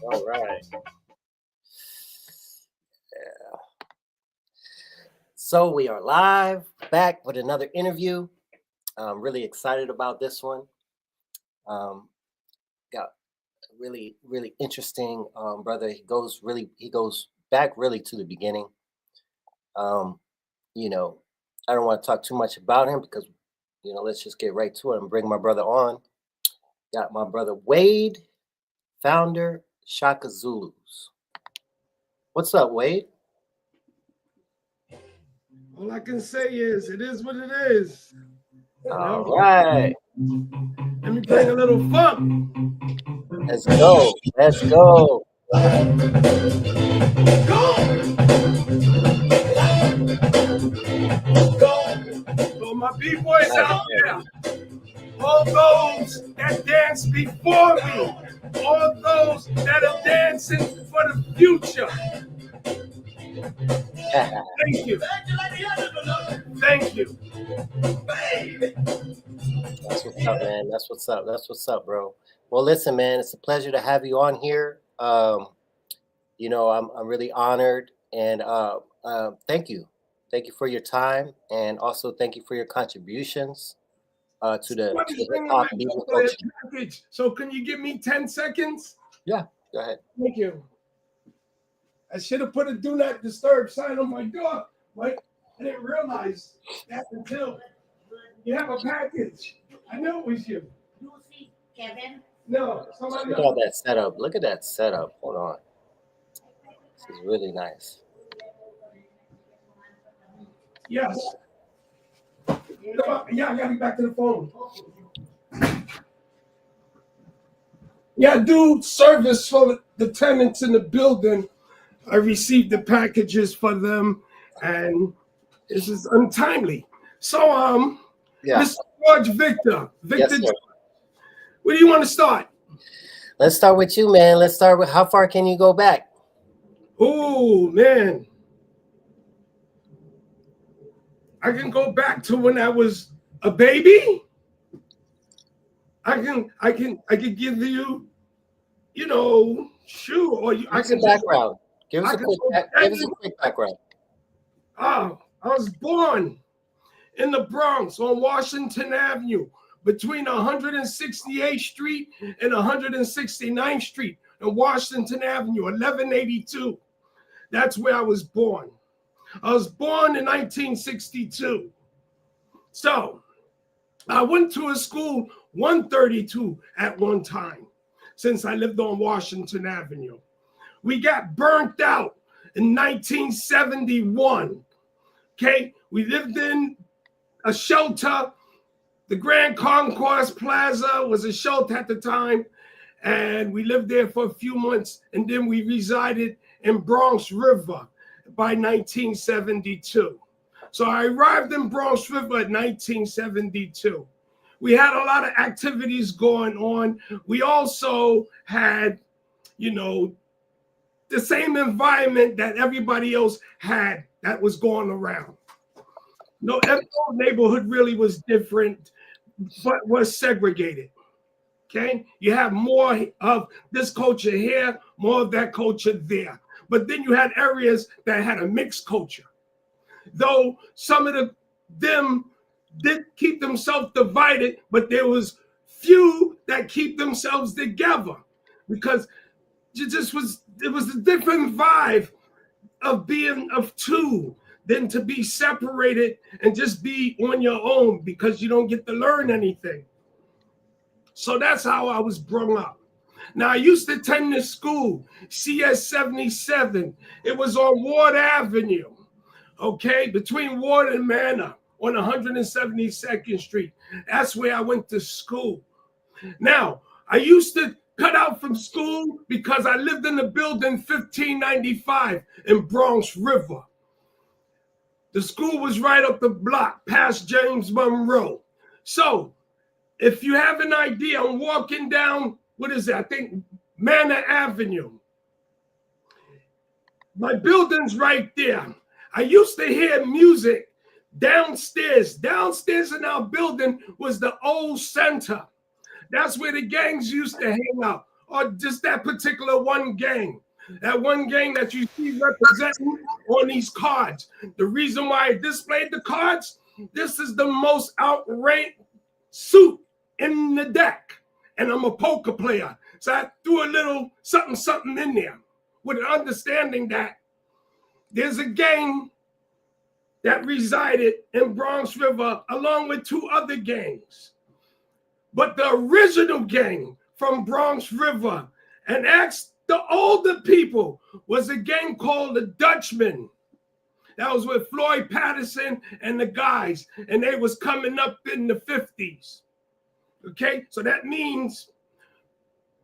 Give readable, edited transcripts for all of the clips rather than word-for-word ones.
All right. Yeah. So we are live, back with another interview. I'm really excited about this one. Got a really interesting brother. He goes back really to the beginning. Um, you know, I don't want to talk too much about him because let's just get right to it and bring my brother on. Got my brother Wade, founder Shaka Zulus. What's up, Wade? All I can say is it is what it is. All right. Let me bring a little funk. Let's go. Let's go. So my B-boys out there, all those that dance before me, all those that are dancing for the future. Thank you. Thank you. That's what's up, man. That's what's up. That's what's up, bro. Well, listen, man, it's a pleasure to have you on here. I'm really honored, and thank you for your time, and also thank you for your contributions to the hip hop music culture. So can you give me 10 seconds? Yeah, go ahead. Thank you. I should have put a do not disturb sign on my door, but I didn't realize that until you have a package. I knew it was you. Lucy, Kevin? No, somebody Look at all that setup. Look at that setup. Hold on. This is really nice. Yes. Yeah, I gotta get back to the phone. Yeah, I do service for the tenants in the building. I received the packages for them, and this is untimely. So, Yeah. Mr. George Victor, Yes, sir. Where do you want to start? Let's start with you, man. Let's start with how far can you go back? Oh, man. I can go back to when I was a baby. I can give you, sure. Or I can background. Give us a quick background. Oh, I was born in the Bronx on Washington Avenue between 168th Street and 169th Street and Washington Avenue, 1182. That's where I was born. I was born in 1962. So I went to a school 132 at one time since I lived on Washington Avenue. We got burnt out in 1971. Okay, we lived in a shelter. The Grand Concourse Plaza was a shelter at the time, and we lived there for a few months, and then we resided in Bronx River by 1972. So I arrived in Bronx River at 1972. We had a lot of activities going on. We also had, the same environment that everybody else had that was going around. No, every neighborhood really was different, but was segregated. Okay, you have more of this culture here, more of that culture there. But then you had areas that had a mixed culture. Though some of them did keep themselves divided, but there was few that keep themselves together because it was a different vibe of being of two than to be separated and just be on your own because you don't get to learn anything. So that's how I was brought up. Now, I used to attend this school, CS 77. It was on Ward Avenue, okay, between Ward and Manor on 172nd Street. That's where I went to school. Now, I used to cut out from school because I lived in the building 1595 in Bronx River. The school was right up the block past James Monroe. So if you have an idea, I'm walking down, what is that? I think Manor Avenue. My building's right there. I used to hear music downstairs. Downstairs in our building was the old center. That's where the gangs used to hang out, or just that particular one gang. That one gang that you see representing on these cards. The reason why I displayed the cards, this is the most outranked suit in the deck. And I'm a poker player. So I threw a little something in there with an understanding that there's a gang that resided in Bronx River along with two other gangs. But the original gang from Bronx River, and asked the older people, was a gang called the Dutchmen. That was with Floyd Patterson and the guys, and they was coming up in the 50s. Okay, so that means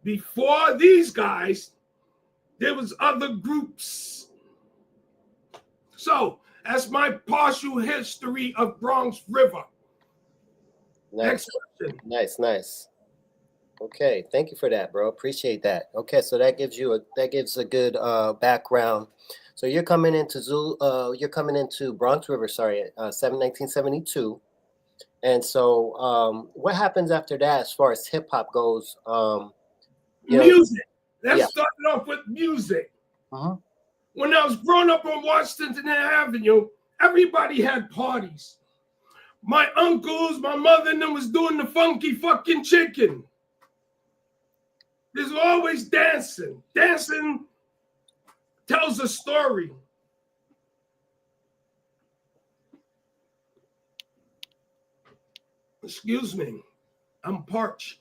before these guys, there was other groups. So that's my partial history of Bronx River. Nice. Nice. Okay, thank you for that, bro. Appreciate that. Okay, so that gives a good background. So you're coming into Bronx River, 1972. And so what happens after that as far as hip hop goes? Music. Let's start it off with music. Uh-huh. When I was growing up on Washington Avenue, everybody had parties. My uncles, my mother, and them was doing the funky fucking chicken. There's always dancing. Dancing tells a story. Excuse me, I'm parched.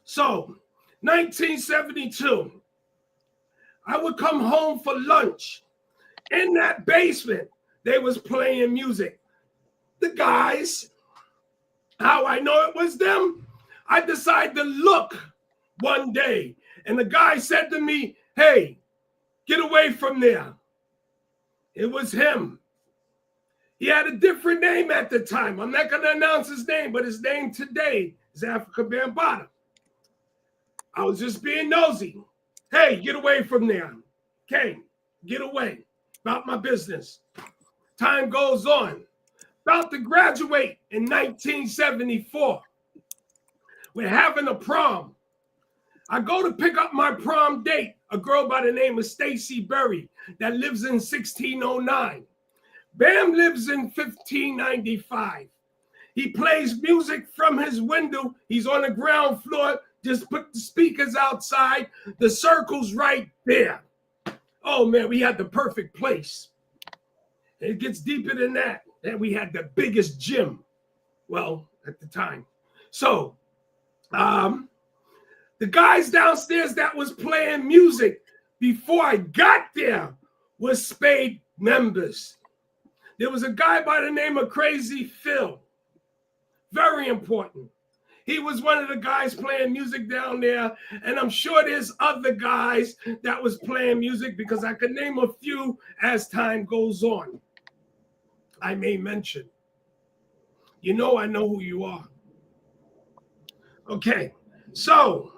So, 1972, I would come home for lunch. In that basement, they was playing music. The guys, how I know it was them, I decided to look one day, and the guy said to me, "Hey, get away from there." It was him. He had a different name at the time. I'm not going to announce his name, but his name today is Africa Bambaataa. I was just being nosy. Hey, get away from there. Okay, get away. About my business. Time goes on. About to graduate in 1974. We're having a prom. I go to pick up my prom date, a girl by the name of Stacy Berry that lives in 1609. Bam lives in 1595. He plays music from his window. He's on the ground floor. Just put the speakers outside. The circle's right there. Oh, man, we had the perfect place. It gets deeper than that. And we had the biggest gym. Well, at the time. So, the guys downstairs that was playing music before I got there was Spade members. There was a guy by the name of Crazy Phil. Very important. He was one of the guys playing music down there, and I'm sure there's other guys that was playing music because I could name a few as time goes on. I may mention. You know I know who you are. Okay, so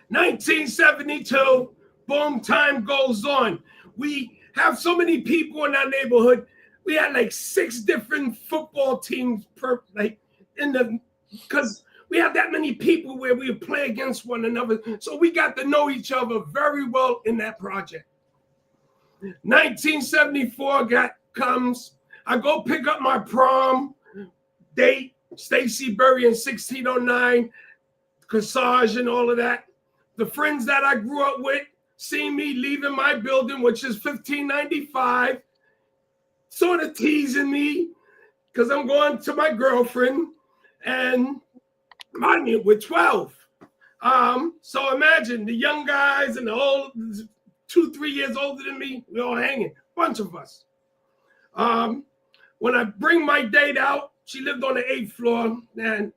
1972, boom, time goes on. We have so many people in our neighborhood. we had like 6 different football teams per like in the because we have that many people where we would play against one another. So we got to know each other very well in that project. 1974 comes. I go pick up my prom date, Stacy Berry in 1609, corsage and all of that. The friends that I grew up with see me leaving my building, which is 1595, sort of teasing me because I'm going to my girlfriend. And mind me, we're 12. So imagine the young guys and the old 2-3 years older than me, we all hanging, bunch of us. When I bring my date out, she lived on the 8th floor, and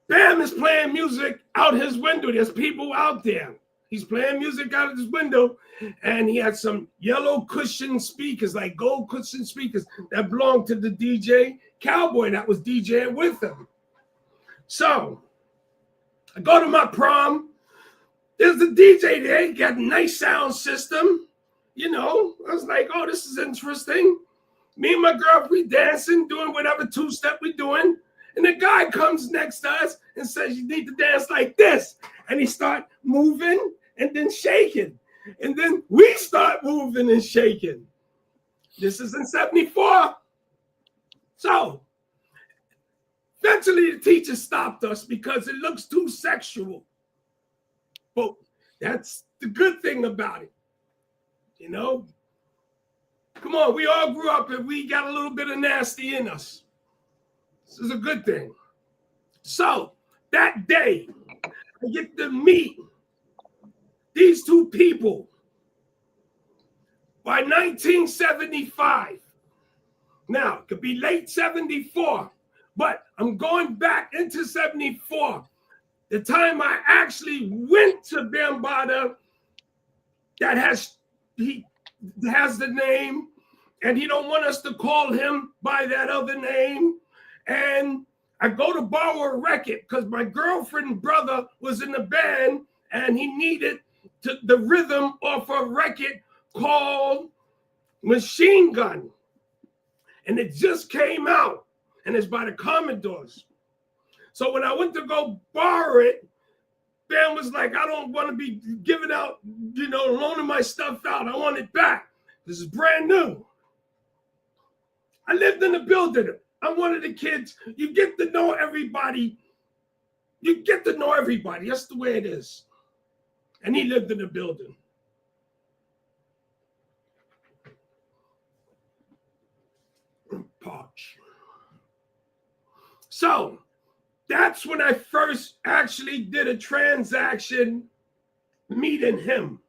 Bam is playing music out his window. There's people out there. He's playing music out of his window, and he had some yellow cushion speakers, like gold cushion speakers that belonged to the DJ Cowboy that was DJing with him. So I go to my prom. There's the DJ there. He got a nice sound system. You know, I was like, oh, this is interesting. Me and my girl, we dancing, doing whatever two-step we doing. And the guy comes next to us and says, you need to dance like this. And he start moving and then shaking. And then we start moving and shaking. This is in 74. So eventually the teacher stopped us because it looks too sexual. But that's the good thing about it. You know, come on, we all grew up and we got a little bit of nasty in us. This is a good thing. So that day, I get to meet these 2 people. By 1975, now it could be late 74, but I'm going back into 74. The time I actually went to Bambaataa, that he has the name, and he don't want us to call him by that other name. And I go to borrow a record because my girlfriend's brother was in the band and he needed the rhythm off a record called Machine Gun. And it just came out and it's by the Commodores. So when I went to go borrow it, Bam was like, I don't want to be giving out, loaning my stuff out. I want it back. This is brand new. I lived in the building. I'm one of the kids. You get to know everybody. That's the way it is. And he lived in the building. Posh. So that's when I first actually did a transaction meeting him.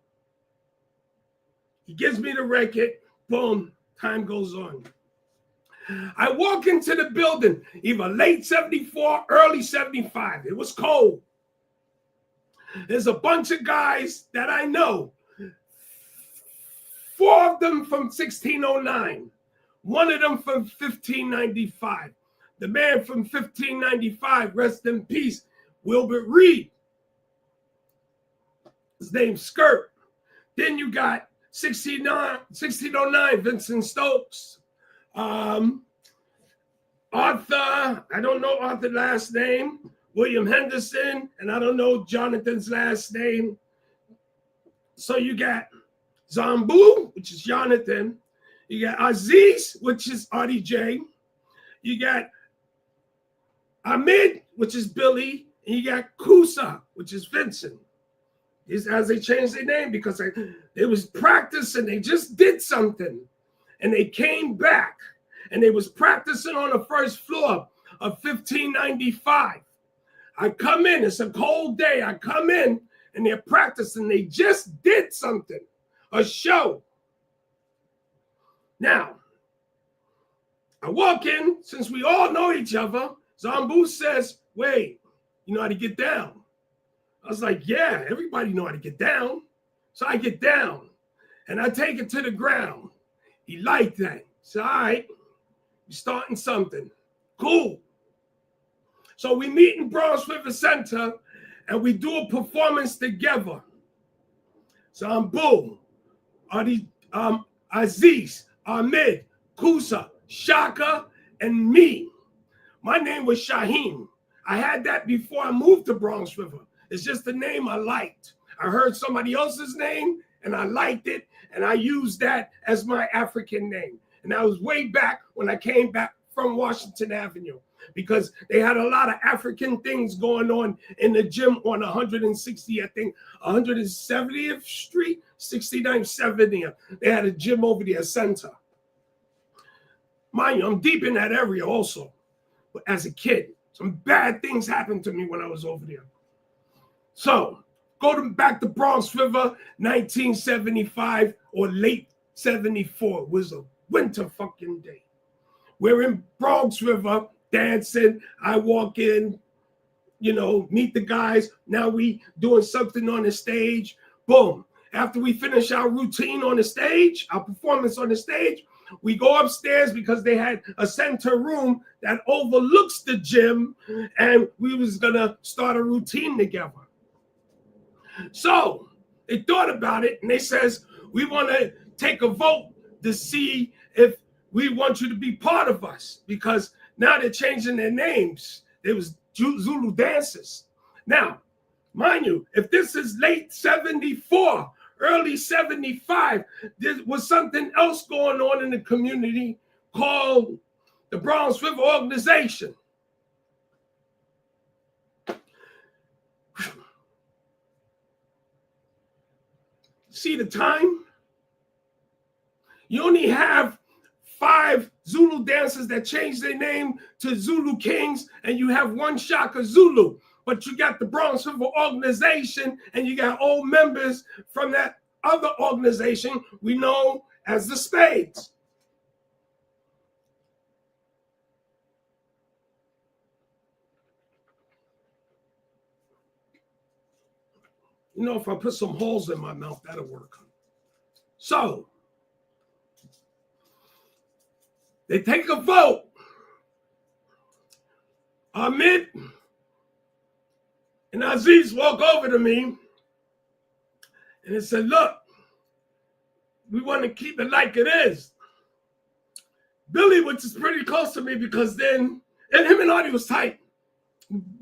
He gives me the record. Boom. Time goes on. I walk into the building, either late 74, early 75. It was cold. There's a bunch of guys that I know. 4 of them from 1609. 1 of them from 1595. The man from 1595, rest in peace, Wilbert Reed. His name's Skirt. Then you got 1609, Vincent Stokes. Arthur, I don't know Arthur's last name. William Henderson, and I don't know Jonathan's last name. So you got Zambu, which is Jonathan. You got Aziz, which is RDJ. You got Ahmed, which is Billy. And you got Kusa, which is Vincent. These as they changed their name because they was practicing. They just did something. And they came back. And they was practicing on the first floor of 1595. I come in. It's a cold day. I come in, and they're practicing. They just did something. A show. Now, I walk in, since we all know each other, Zambu says, wait, you know how to get down? I was like, yeah, everybody know how to get down. So I get down, and I take it to the ground. He liked that. So, all right, we're starting something. Cool. So we meet in Bronx River Center, and we do a performance together. Zambu, Aziz, Ahmed, Kusa, Shaka, and me. My name was Shaheem. I had that before I moved to Bronx River. It's just the name I liked. I heard somebody else's name and I liked it, and I used that as my African name. And that was way back when I came back from Washington Avenue, because they had a lot of African things going on in the gym on 160, I think 170th Street, 69th, 70th. They had a gym over there, center. Mind you, I'm deep in that area also. But as a kid, some bad things happened to me when I was over there. So back to Bronx River, 1975 or late 74 was a winter fucking day. We're in Bronx River dancing. I walk in, meet the guys. Now we doing something on the stage. Boom. After we finish our routine on the stage, our performance on the stage, we go upstairs because they had a center room that overlooks the gym, and we was gonna start a routine together. So they thought about it, and they says, we want to take a vote to see if we want you to be part of us, because now they're changing their names. There was Zulu dancers. Now, mind you, if this is late 74, early 75, there was something else going on in the community called the Bronx River Organization. See the time? You only have 5 Zulu dancers that changed their name to Zulu Kings, and you have 1 Shaka Zulu. But you got the Bronx River Organization, and you got old members from that other organization we know as the Spades. If I put some holes in my mouth, that'll work. So they take a vote. Ahmed and Aziz walk over to me and they said, look, we want to keep it like it is. Billy, which is pretty close to me because then, and him and Artie was tight.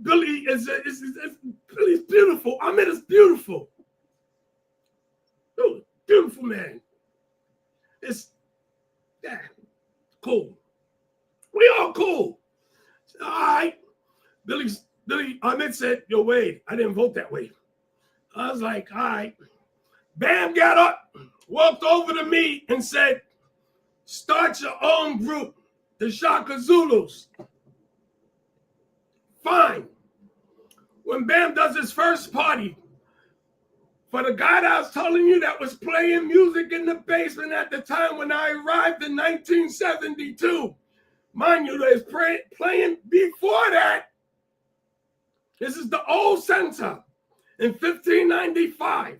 Billy Billy's beautiful. Ahmed is beautiful. Oh, beautiful man. It's cool. We all cool. All right. Ahmed said, yo, Wade, I didn't vote that way. I was like, all right. Bam got up, walked over to me and said, start your own group, the Shaka Zulus. Fine. When Bam does his first party, for the guy that I was telling you that was playing music in the basement at the time when I arrived in 1972, mind you, they was playing before that. This is the old center in 1595.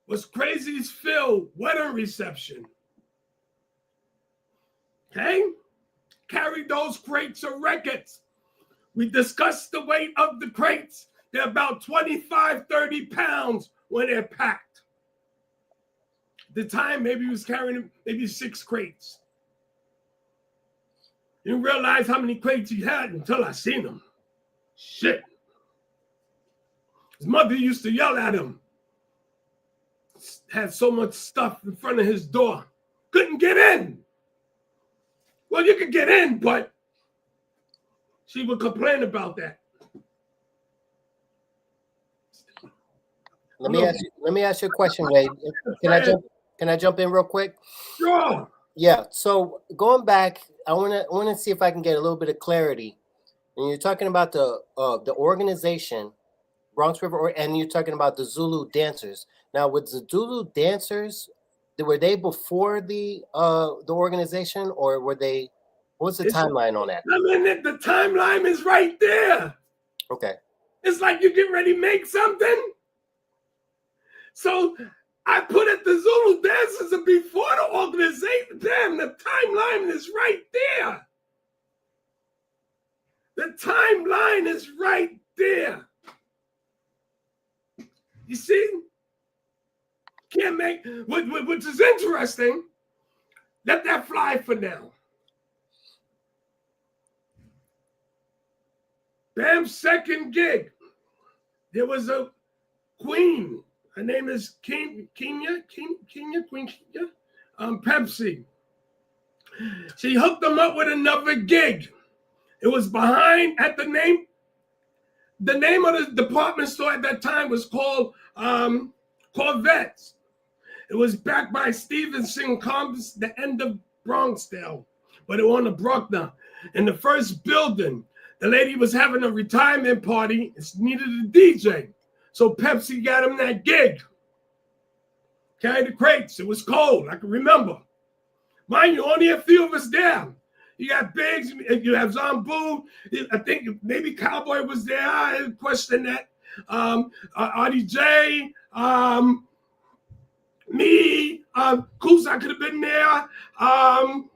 Was Crazy's Phil wedding reception. Okay? Carried those crates of records. We discussed the weight of the crates. They're about 25, 30 pounds when they're packed. At the time, maybe he was carrying maybe 6 crates. Didn't realize how many crates he had until I seen them. Shit. His mother used to yell at him. Had so much stuff in front of his door. Couldn't get in. Well, you could get in, but she would complain about that. Let me ask you a question, Wade. Can I jump in real quick? Sure. Yeah. So going back, I wanna see if I can get a little bit of clarity. And you're talking about the organization, Bronx River, and you're talking about the Zulu dancers. Now, with the Zulu dancers, were they before the organization, or were they? What's the timeline on that? I mean, the timeline is right there. Okay. It's like you get ready to make something. So I put it the Zulu dancers are before the organization. Damn, the timeline is right there. The timeline is right there. You see? Can't make, which is interesting, Let that fly for now. Bam's second gig, there was a queen. Her name is Queen Pepsi. She hooked them up with another gig. It was behind at the name of the department store at that time was called Corvettes. It was backed by Stevenson Combs, the end of Bronxdale, but it was on the Bruckner. In the first building, the lady was having a retirement party. It needed a DJ. So Pepsi got him that gig. Carried the crates. It was cold. I can remember. Mind you, only a few of us there. You got Biggs. You have Zambu. I think maybe Cowboy was there. I question that. RDJ. Me. Kusa could have been there. Ahmed.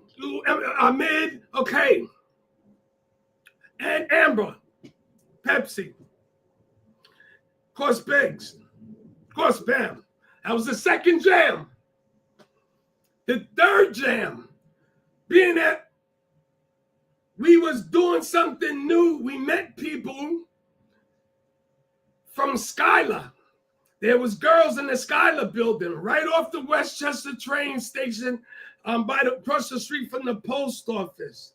Okay. And Amber. Pepsi. Of course, Biggs. Of course, Bam. That was the second jam. The third jam, being that we was doing something new, we met people from Skylar. There was girls in the Skylar building, right off the Westchester train station, across the street from the post office.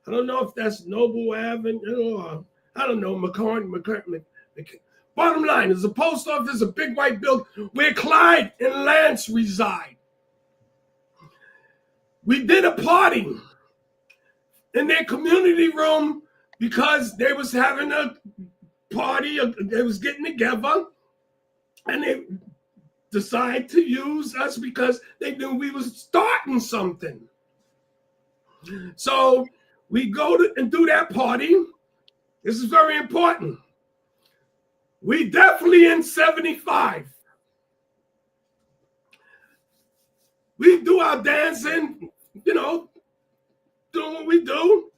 I don't know if that's Noble Avenue, or I don't know, McCartney. Bottom line, there's a post office, a big white building where Clyde and Lance reside. We did a party in their community room because they was having a party, they was getting together, and they decided to use us because they knew we was starting something. So we go and do that party. This is very important. We definitely in 75. We do our dancing, doing what we do.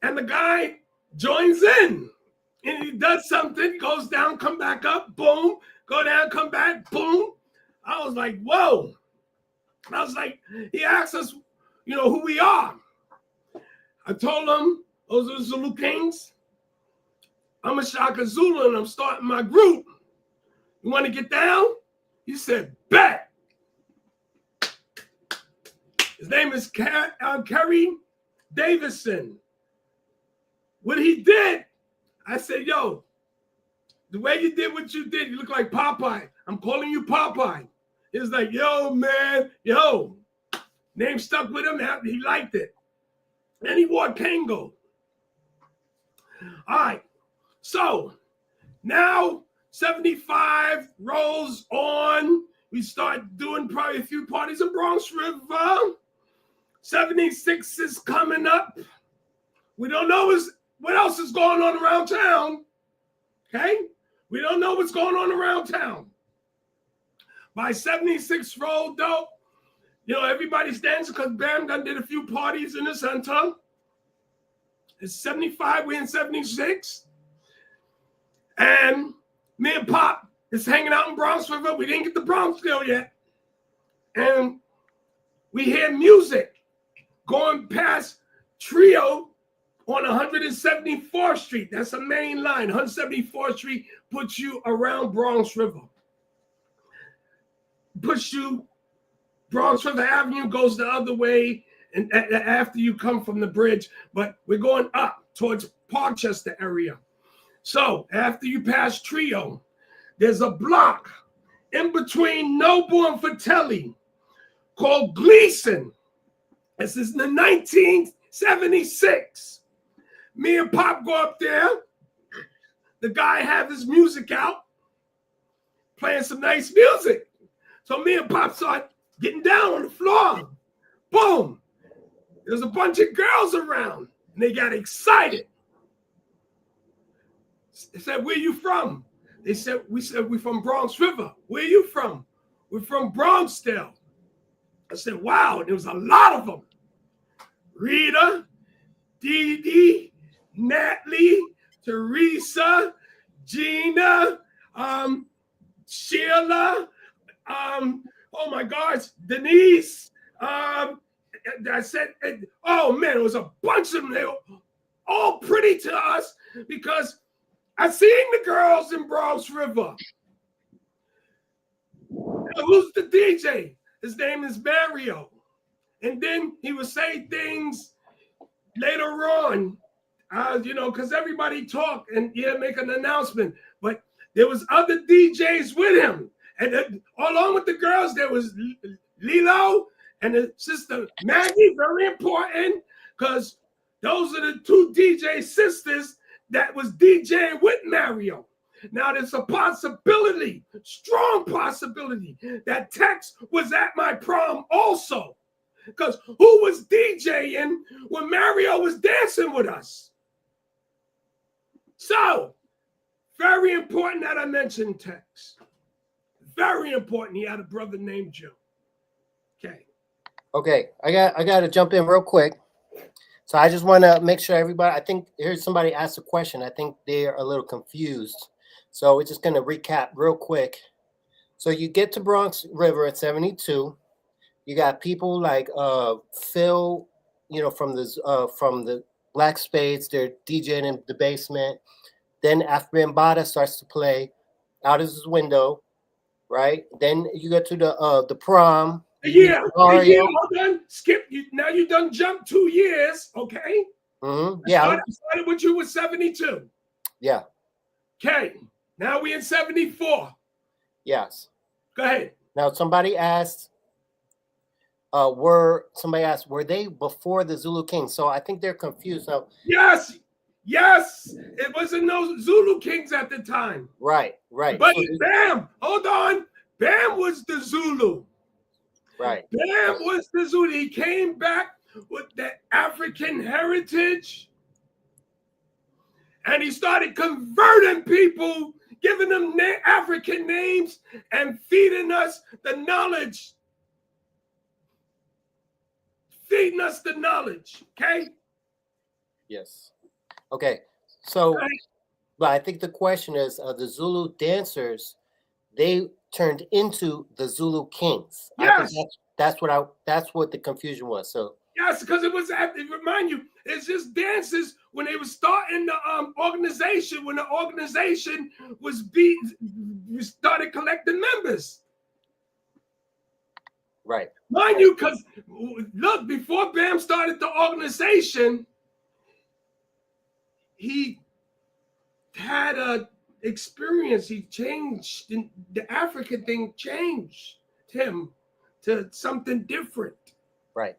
And the guy joins in. And he does something, goes down, come back up, boom. Go down, come back, boom. I was like, whoa. I was like, he asked us, who we are. I told him, those are Zulu Kings. I'm a Shaka Zulu and I'm starting my group. You want to get down? He said, bet. His name is Kerry Davison. What he did, I said, yo, the way you did what you did, you look like Popeye. I'm calling you Popeye. He was like, yo, man, yo. Name stuck with him. He liked it. And he wore Kango. All right. So now 75 rolls on. We start doing probably a few parties in Bronx River. 76 is coming up. We don't know what else is going on around town. Okay? We don't know what's going on around town. By 76 roll, though, everybody's dancing because Bam done did a few parties in the center. It's 75, we're in 76. And me and Pop is hanging out in Bronx River. We didn't get the Bronx deal yet. And we hear music going past Trio on 174th Street. That's a main line. 174th Street puts you around Bronx River. Bronx River Avenue goes the other way and after you come from the bridge, but we're going up towards Parkchester area. So after you pass Trio, there's a block in between Noble and Fratelli called Gleason. This is the 1976. Me and Pop go up there. The guy have his music out, playing some nice music. So me and Pop start getting down on the floor. Boom. There's a bunch of girls around, and they got excited. They said, where you from? We said, we're from Bronx River. Where you from? We're from Bronxdale. I said, wow, there was a lot of them. Rita, Dee Dee, Natalie, Teresa, Gina, Sheila, oh my gosh, Denise, I said, oh man, it was a bunch of them. They were all pretty to us because I seen the girls in Bronx River. Now, who's the DJ? His name is Mario. And then he would say things later on, because everybody talk and make an announcement. But there was other DJs with him. And along with the girls, there was Lilo and his sister Maggie, very important, because those are the two DJ sisters that was DJing with Mario. Now there's a possibility, strong possibility, that Tex was at my prom also. Because who was DJing when Mario was dancing with us? So, very important that I mentioned Tex. Very important. He had a brother named Joe. Okay. Okay, I got to jump in real quick. So I just want to make sure everybody. I think here's somebody asked a question. I think they are a little confused. So we're just going to recap real quick. So you get to Bronx River at 72. You got people like Phil, from the Black Spades. They're DJing in the basement. Then after Bambaataa starts to play out of his window, right? Then you get to the prom. Yeah, hold on. Skip. Now you done jumped 2 years, okay? Mm-hmm. Yeah. I started with you with 72. Yeah. Okay. Now we in 74. Yes. Go ahead. Now somebody asked, were they before the Zulu Kings? So I think they're confused now. Yes. It wasn't no Zulu Kings at the time. Right. But Bam, hold on. Bam was the Zulu. Right. Bam was the Zulu. He came back with that African heritage. And he started converting people, giving them African names and feeding us the knowledge. Okay? Yes. Okay. So, but I think the question is, the Zulu dancers, they turned into the Zulu Kings. Yes. I think that's what the confusion was. So yes, because it was, remind you, it's just dances when they were starting the organization. When the organization was we started collecting members. Right. Mind you, because look, before Bam started the organization, he had a experience. He changed. The African thing changed him to something different. Right.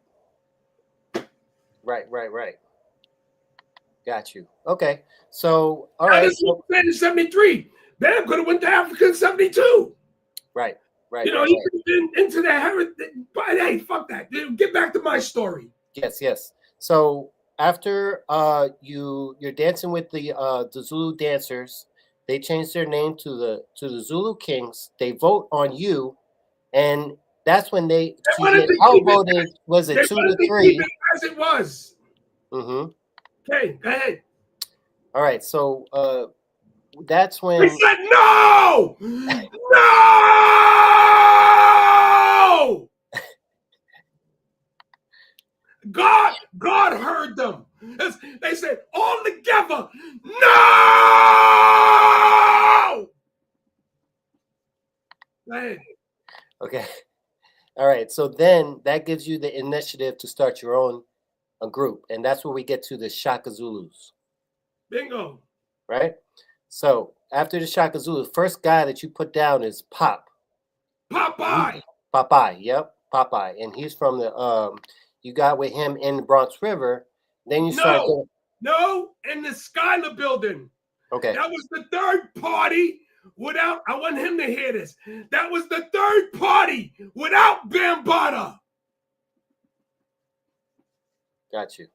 Got you. Okay. So, all right. This was in 73. Bam could have went to Africa in 72. Right. He could have been into the heritage. But hey, fuck that. Get back to my story. Yes. So after you're dancing with the Zulu dancers, they changed their name to the Zulu Kings. They vote on you, and that's when they outvoted. Was it 2 to 3? As it was. Mm-hmm. Okay, go ahead. All right, so that's when he said no. God heard them. They said all together, no. Go ahead. Okay. All right. So then that gives you the initiative to start your own group. And that's where we get to the Shaka Zulus. Bingo. Right? So after the Shaka Zulu, the first guy that you put down is Popeye. Yep. Popeye. And he's from the you got with him in the Bronx River. Then you start going. No, in the Skylar building. Okay. That was the third party without, I want him to hear this. That was the third party without Bambaataa. Got you.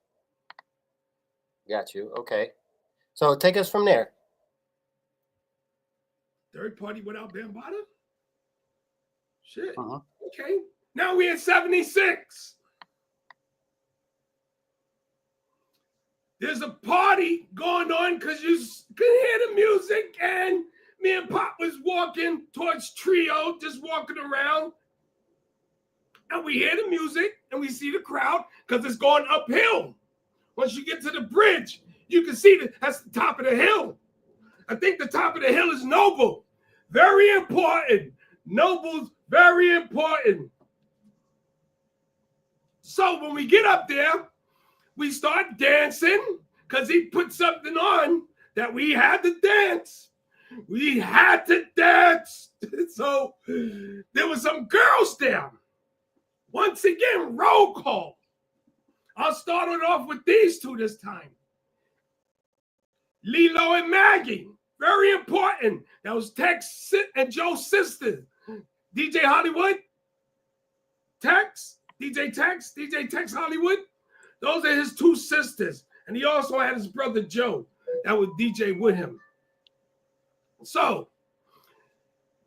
Okay. So take us from there. Third party without Bambaataa? Shit. Uh-huh. Okay. Now we're at 76. There's a party going on because you could hear the music, and me and Pop was walking towards Trio, just walking around. and we hear the music and we see the crowd because it's going uphill. Once you get to the bridge, you can see that's the top of the hill. I think the top of the hill is Noble. Very important. Noble's very important. So when we get up there, we start dancing because he put something on that we had to dance. We had to dance. So there were some girls there. Once again, roll call. I'll start it off with these two this time. Lilo and Maggie, very important. That was Tex and Joe's sister. DJ Hollywood, DJ Tex Hollywood. Those are his two sisters. And he also had his brother Joe that would DJ with him. So,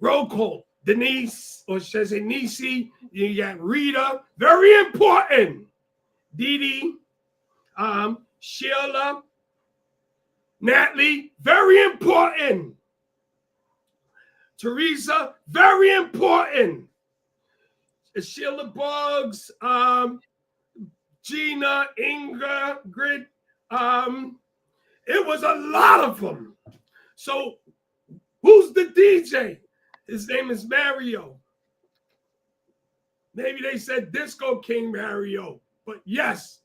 roll call. Denise, or should I say Nisi, you got Rita, very important. Dee Dee, Sheila, Natalie, very important. Teresa, very important. Sheila Bugs, Gina, Ingrid, it was a lot of them. So who's the DJ? His name is Mario. Maybe they said Disco King Mario, but yes,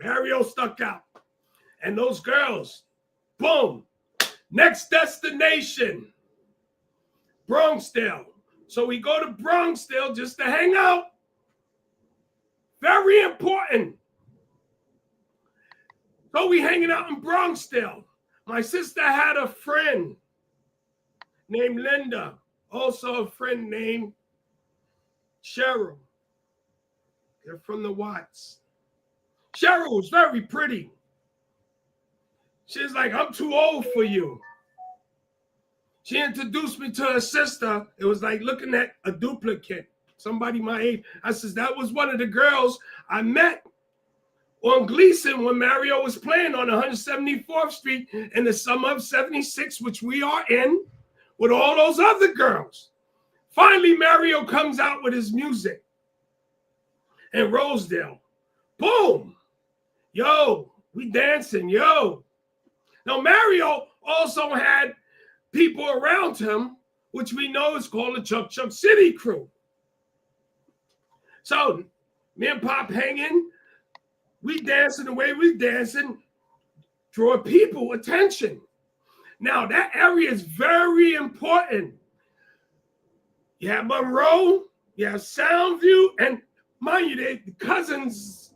Mario stuck out. And those girls, boom, next destination, Bronxdale. So we go to Bronxdale just to hang out. Very important. So we hanging out in Bronxdale. My sister had a friend named Linda, also a friend named Cheryl. They're from the Watts. Cheryl was very pretty. She's like, I'm too old for you. She introduced me to her sister. It was like looking at a duplicate, somebody my age. I says, that was one of the girls I met on Gleason when Mario was playing on 174th Street in the summer of 76, which we are in, with all those other girls. Finally, Mario comes out with his music in Rosedale. Boom. Yo, we dancing, yo. Now, Mario also had people around him, which we know is called the Chuck Chuck City crew. So, me and Pop hanging, we dancing the way we dancing, draw people attention. Now, that area is very important. You have Monroe, you have Soundview, and mind you, they're cousins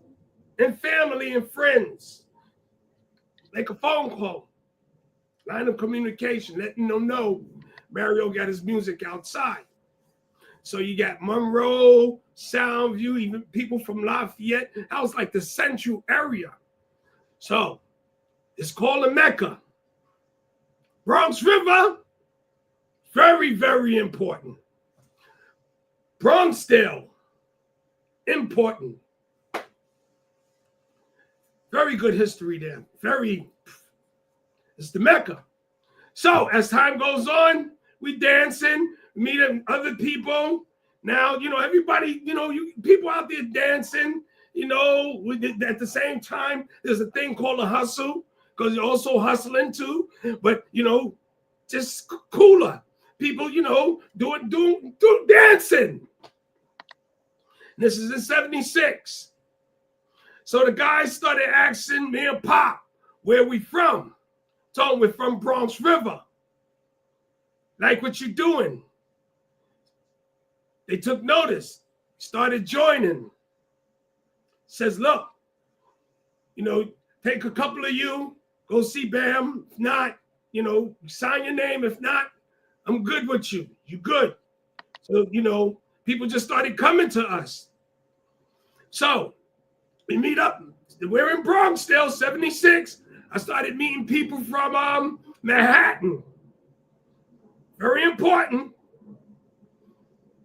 and family and friends. Like a phone call, line of communication, letting them know Mario got his music outside. So you got Monroe, Soundview, even people from Lafayette. That was like the central area. So it's called a Mecca. Bronx River, very, very important. Bronxdale, important. Very good history there. It's the Mecca. So as time goes on, we dancing, meeting other people. Now, everybody, people out there dancing, at the same time, there's a thing called a hustle, because you're also hustling too, but, just cooler. People, doing dancing. This is in 76. So the guys started asking me and Pop, where we from? Told them we're from Bronx River. Like what you doing? They took notice, started joining. Says, look, take a couple of you, go see Bam. If not, sign your name. If not, I'm good with you. You good. So, people just started coming to us. So we meet up. We're in Bronxdale, 76. I started meeting people from Manhattan. Very important.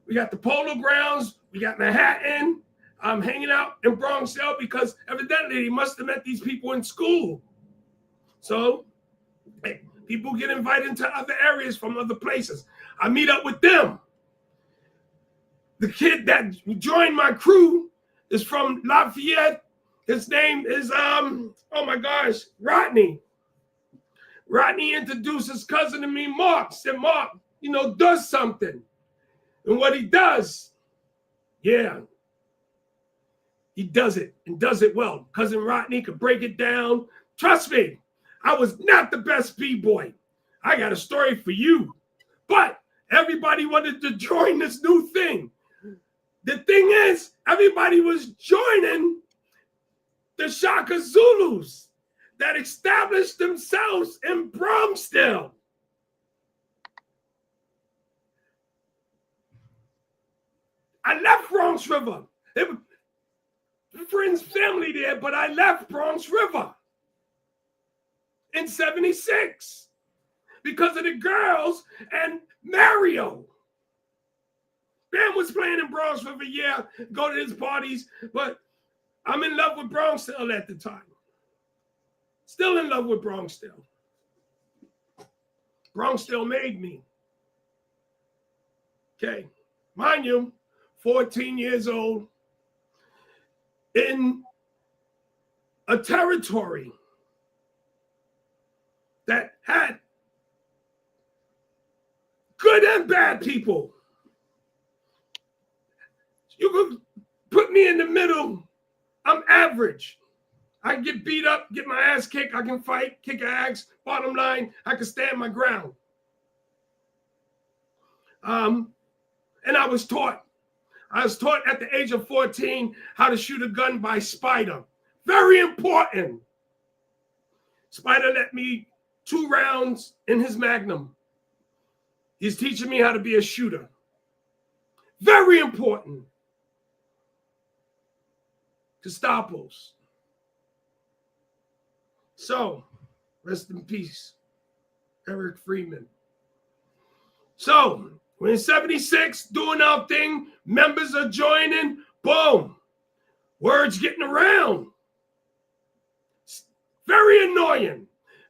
We got the Polo Grounds. We got Manhattan. I'm hanging out in Bronxdale because evidently he must have met these people in school. So people get invited to other areas from other places. I meet up with them. The kid that joined my crew is from Lafayette. His name is oh my gosh, Rodney. Rodney introduced his cousin to me, Mark. Said, Mark, does something. And what he does, yeah, he does it and does it well. Cousin Rodney could break it down. Trust me, I was not the best B-boy. I got a story for you. But everybody wanted to join this new thing. The thing is, everybody was joining the Shaka Zulus that established themselves in Bronxdale. I left Bronx River. It was friends, family there, but I left Bronx River in 76 because of the girls and Mario. Bam was playing in Bronx River, yeah, go to his parties, but I'm in love with Bronxdale at the time. Still in love with Bronxdale. Bronxdale made me. Okay, mind you, 14 years old in a territory that had good and bad people. You could put me in the middle. I'm average. I can get beat up, get my ass kicked. I can fight, kick ass. Bottom line, I can stand my ground. And I was taught at the age of 14 how to shoot a gun by Spider. Very important. Spider let me 2 rounds in his Magnum. He's teaching me how to be a shooter. Very important. Gestapos. So, rest in peace, Eric Freeman. So, we're in 76, doing our thing. Members are joining. Boom. Words getting around. Very annoying.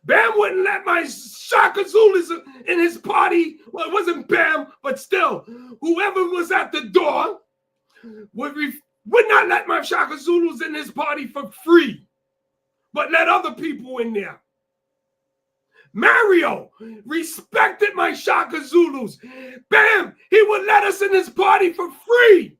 Bam wouldn't let my Shaka Zulus in his party. Well, it wasn't Bam, but still, whoever was at the door would not let my Shaka Zulus in his party for free, but let other people in there. Mario respected my Shaka Zulus. Bam, he would let us in his party for free.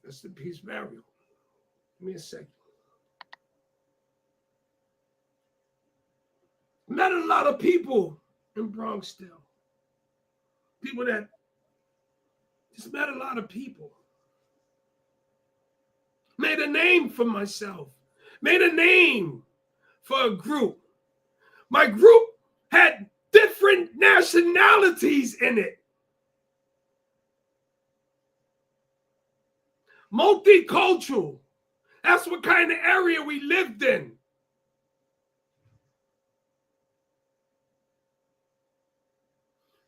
Rest in peace, Mario. Give me a second. Met a lot of people in Bronxdale. People that just met a lot of people. Made a name for myself. Made a name for a group. My group had different nationalities in it. Multicultural. That's what kind of area we lived in.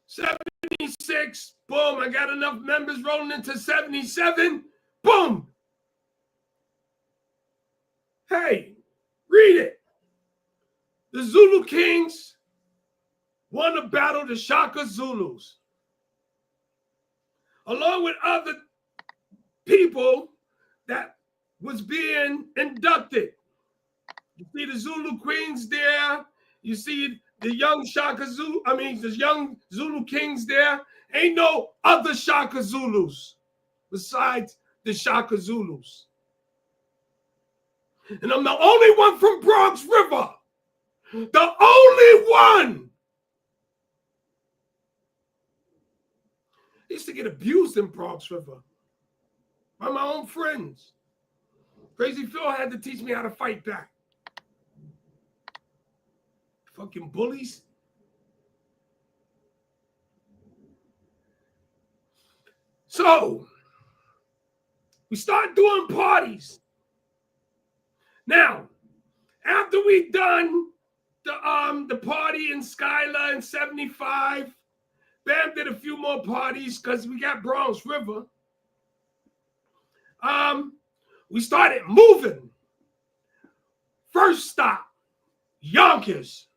'76, boom, I got enough members rolling into 77, boom. Hey, read it. The Zulu Kings won the battle to Shaka Zulus. Along with other people that was being inducted. You see the Zulu Queens there. You see the young the young Zulu Kings there. Ain't no other Shaka Zulus besides the Shaka Zulus. And I'm the only one from Bronx River. The only one. I used to get abused in Bronx River by my own friends. Crazy Phil had to teach me how to fight back. Fucking bullies. So, we start doing parties. Now, after we done the party in Skylar in 75, Bam did a few more parties because we got Bronx River. We started moving. First stop, Yonkers.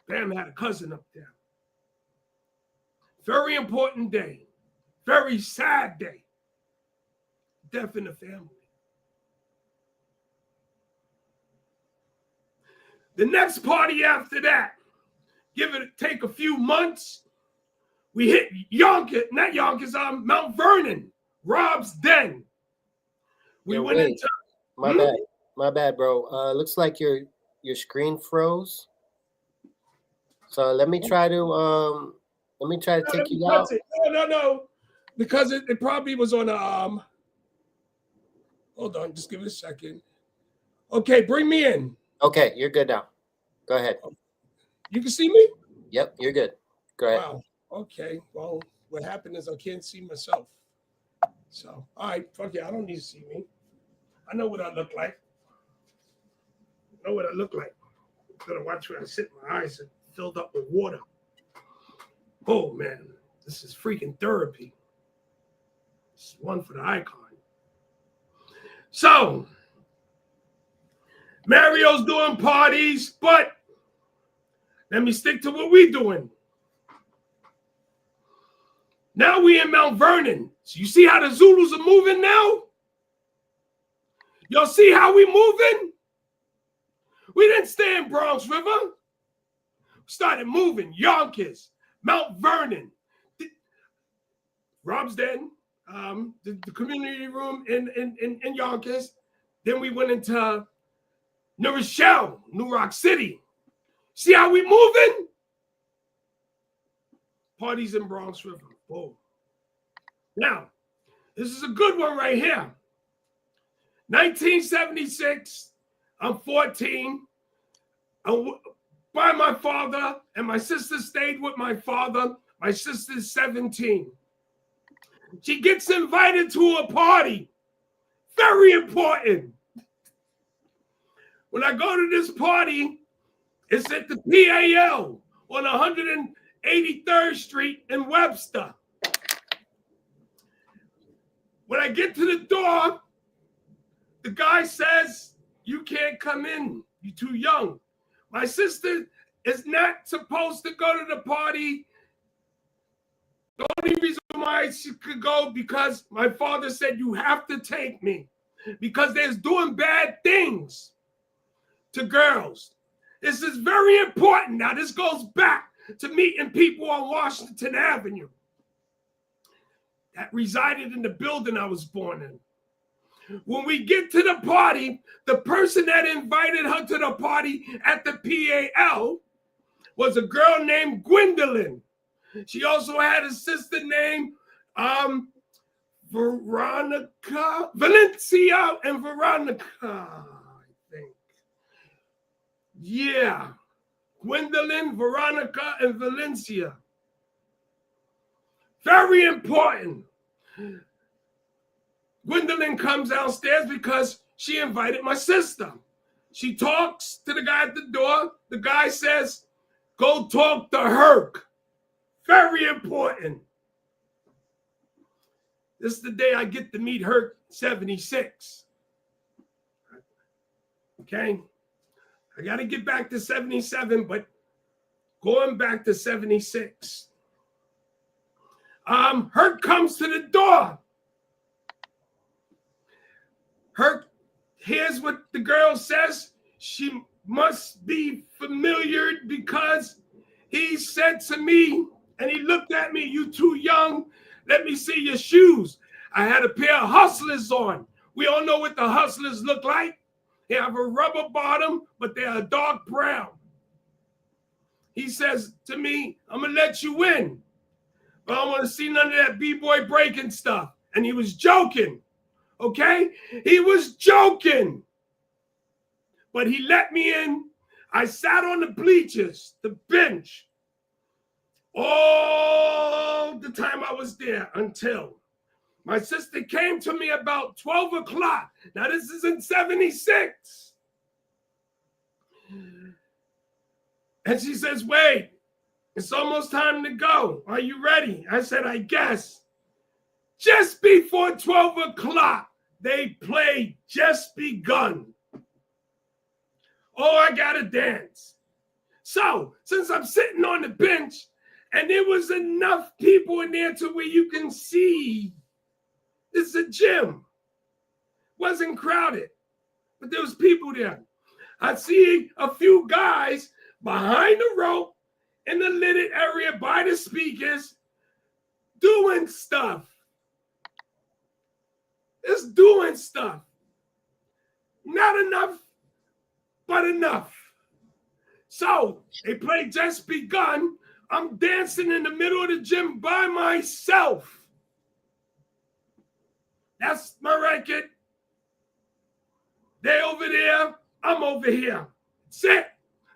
Bam had a cousin up there. Very important day. Very sad day. Death in the family. The next party after that, take a few months, we hit Yonkers, not Yonkers, Mount Vernon, Rob's Den. We went into my bad, bro. Looks like your screen froze. So let me try to take you out. No, because it probably was on a hold on, just give it a second. Okay, bring me in. Okay, you're good now. Go ahead. You can see me? Yep, you're good. Go ahead. Wow. Okay. Well, what happened is I can't see myself. So, all right, fuck it. I don't need to see me. I know what I look like. Gotta watch where I sit. My eyes are filled up with water. Oh man, this is freaking therapy. This is one for the icon. So, Mario's doing parties, but let me stick to what we're doing. Now we in Mount Vernon. So you see how the Zulus are moving now? Y'all see how we moving? We didn't stay in Bronx River. We started moving. Yonkers, Mount Vernon, Rob's Den, the community room in Yonkers. Then we went into New Rochelle, New Rock City. See how we moving? Parties in Bronx River. Boom. Now, this is a good one right here. 1976, I'm 14. I'm by my father, and my sister stayed with my father. My sister's 17. She gets invited to a party. Very important. When I go to this party, it's at the PAL on 183rd Street in Webster. When I get to the door, the guy says, "You can't come in. You're too young." My sister is not supposed to go to the party. The only reason why she could go because my father said, "You have to take me," because they're doing bad things to girls. This is very important. Now, this goes back to meeting people on Washington Avenue that resided in the building I was born in. When we get to the party, the person that invited her to the party at the PAL was a girl named Gwendolyn. She also had a sister named Veronica, Valencia and Veronica, I think. Yeah, Gwendolyn, Veronica, and Valencia. Very important. Gwendolyn comes downstairs because she invited my sister. She talks to the guy at the door. The guy says, "Go talk to Herc." Very important. This is the day I get to meet Herc 76. Okay? I got to get back to 77, but going back to 76. Herc comes to the door. Herc hears what the girl says. She must be familiar because he said to me, and he looked at me, "You too young. Let me see your shoes." I had a pair of Hustlers on. We all know what the Hustlers look like. They have a rubber bottom, but they are dark brown. He says to me, "I'm going to let you in, but I don't want to see none of that B-boy breaking stuff." And he was joking. Okay? He was joking. But he let me in. I sat on the bleachers, the bench, all the time I was there until my sister came to me about 12 o'clock. Now, this is in 76. And she says, "Wait, it's almost time to go. Are you ready?" I said, "I guess." Just before 12 o'clock, they played Just Begun. Oh, I gotta dance. So, since I'm sitting on the bench, and there was enough people in there to where you can see it's a gym. Wasn't crowded, but there was people there. I see a few guys behind the rope in the lidded area by the speakers doing stuff. It's doing stuff. Not enough, but enough. So they played Just Begun. I'm dancing in the middle of the gym by myself. That's my record. They over there, I'm over here. That's it.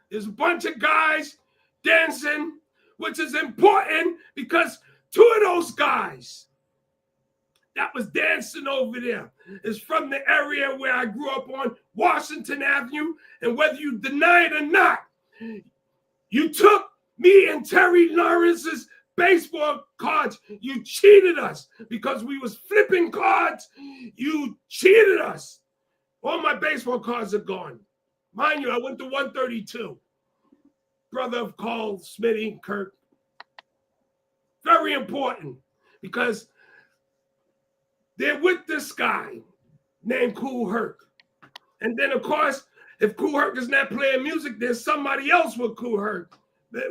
There's a bunch of guys dancing, which is important because two of those guys that was dancing over there is from the area where I grew up on Washington Avenue. And whether you deny it or not, you took me and Terry Lawrence's baseball cards. You cheated us because we was flipping cards. You cheated us. All my baseball cards are gone. Mind you, I went to 132. Brother of Carl, Smitty, Kirk. Very important because they're with this guy named Kool Herc. And then, of course, if Kool Herc is not playing music, there's somebody else with Kool Herc,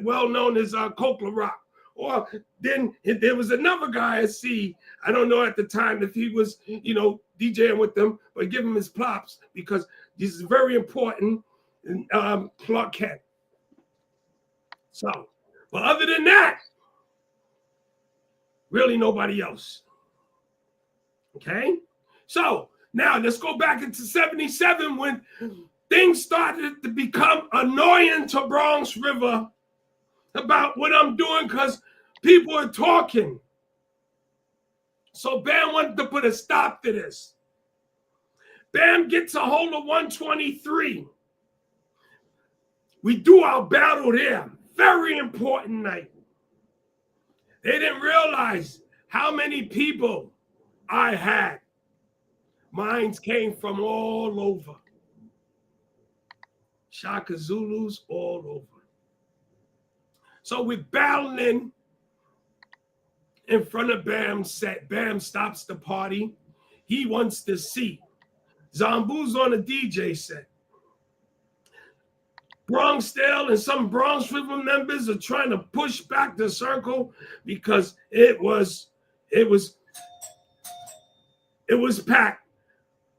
well known as Copeland Rock. Or then there was another guy I see. I don't know at the time if he was, DJing with them, but give him his props because this is very important. Clark Kent. So, but other than that, really nobody else. Okay? So, now let's go back into 77 when things started to become annoying to Bronx River about what I'm doing because people are talking. So Bam wanted to put a stop to this. Bam gets a hold of 123. We do our battle there. Very important night. They didn't realize how many people I had. Mines came from all over. Shaka Zulus all over. So we're battling in front of Bam's set. Bam stops the party. He wants to see. Zambu's on a DJ set. Bronx Dale and some Bronx River members are trying to push back the circle because it was packed.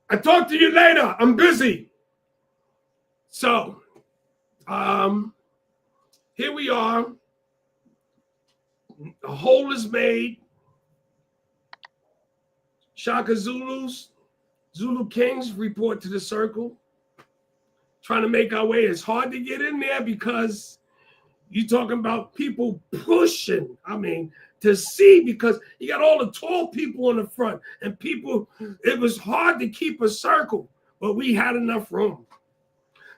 I talk to you later. I'm busy. So, here we are. A hole is made. Shaka Zulus, Zulu Kings report to the circle. Trying to make our way. It's hard to get in there because you're talking about people pushing. I mean, to see because you got all the tall people in the front and people, it was hard to keep a circle, but we had enough room.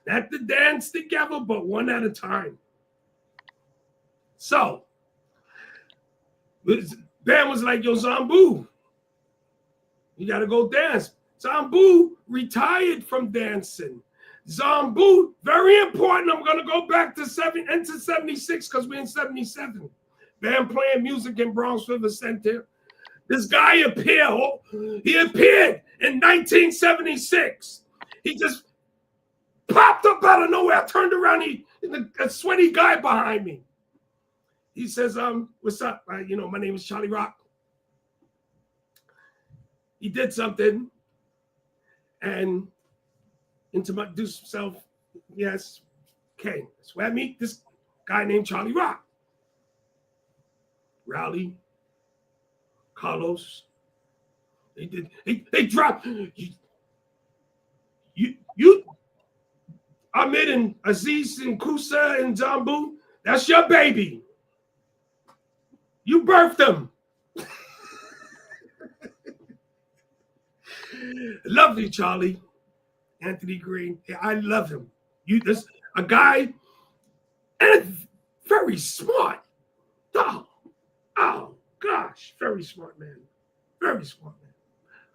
Not to dance together, but one at a time. So, Bam was like, yo, Zambu, you got to go dance. Zambu retired from dancing. Zambu, very important. I'm going to go back to 76 because we're in 77. Bam playing music in Bronx River Center. This guy appeared. He appeared in 1976. He just popped up out of nowhere. I turned around. A sweaty guy behind me. He says, what's up? My name is Charlie Rock. He did something and introduced himself. Yes. Okay. That's where I meet this guy named Charlie Rock. Rowley, Carlos. They dropped you Ahmed and Aziz and Kusa and Zambu. That's your baby. You birthed him. Lovely Charlie. Anthony Green. Yeah, I love him. This a guy and very smart. Oh gosh, very smart man. Very smart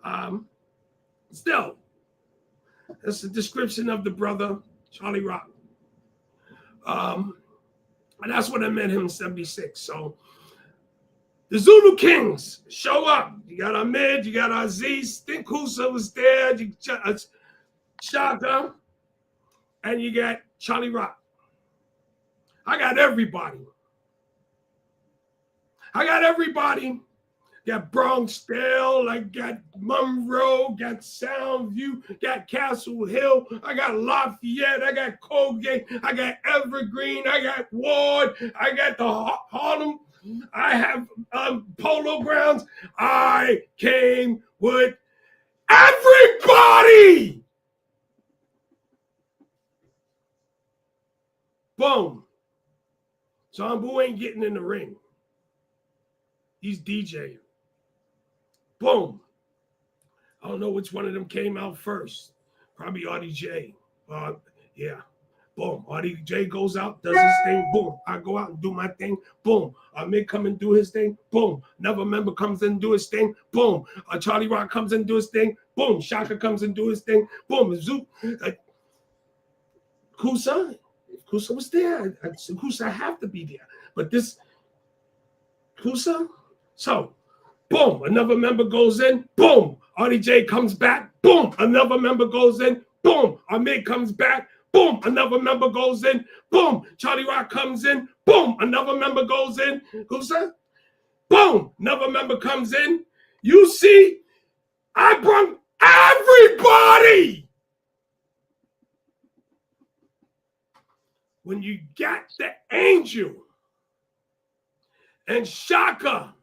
man. Still, that's the description of the brother, Charlie Rock. And that's when I met him in 76. So the Zulu Kings show up. You got Ahmed, you got Aziz, think Kusa was there, Shaka, and you got Charlie Rock. I got everybody. Got Bronxdale, I got Monroe, got Soundview, got Castle Hill, I got Lafayette, I got Colgate, I got Evergreen, I got Ward, I got the Harlem, I have Polo Grounds. I came with everybody. Boom. John Boo ain't getting in the ring. He's DJing. Boom. I don't know which one of them came out first. Probably RDJ. Yeah. Boom. RDJ goes out, does his thing. Boom. I go out and do my thing. Boom. Ahmed come and do his thing. Boom. Never Member comes in and do his thing. Boom. Charlie Rock comes in and do his thing. Boom. Shaka comes and do his thing. Boom. Zoop. Kusa. If Kusa was there, Kusa have to be there. But this Kusa. So. Boom, another member goes in. Boom, RDJ comes back. Boom, another member goes in. Boom, Ahmed comes back. Boom, another member goes in. Boom, Charlie Rock comes in. Boom, another member goes in. Who's that? Boom, another member comes in. You see, I brought everybody. When you got the Angel and Shaka,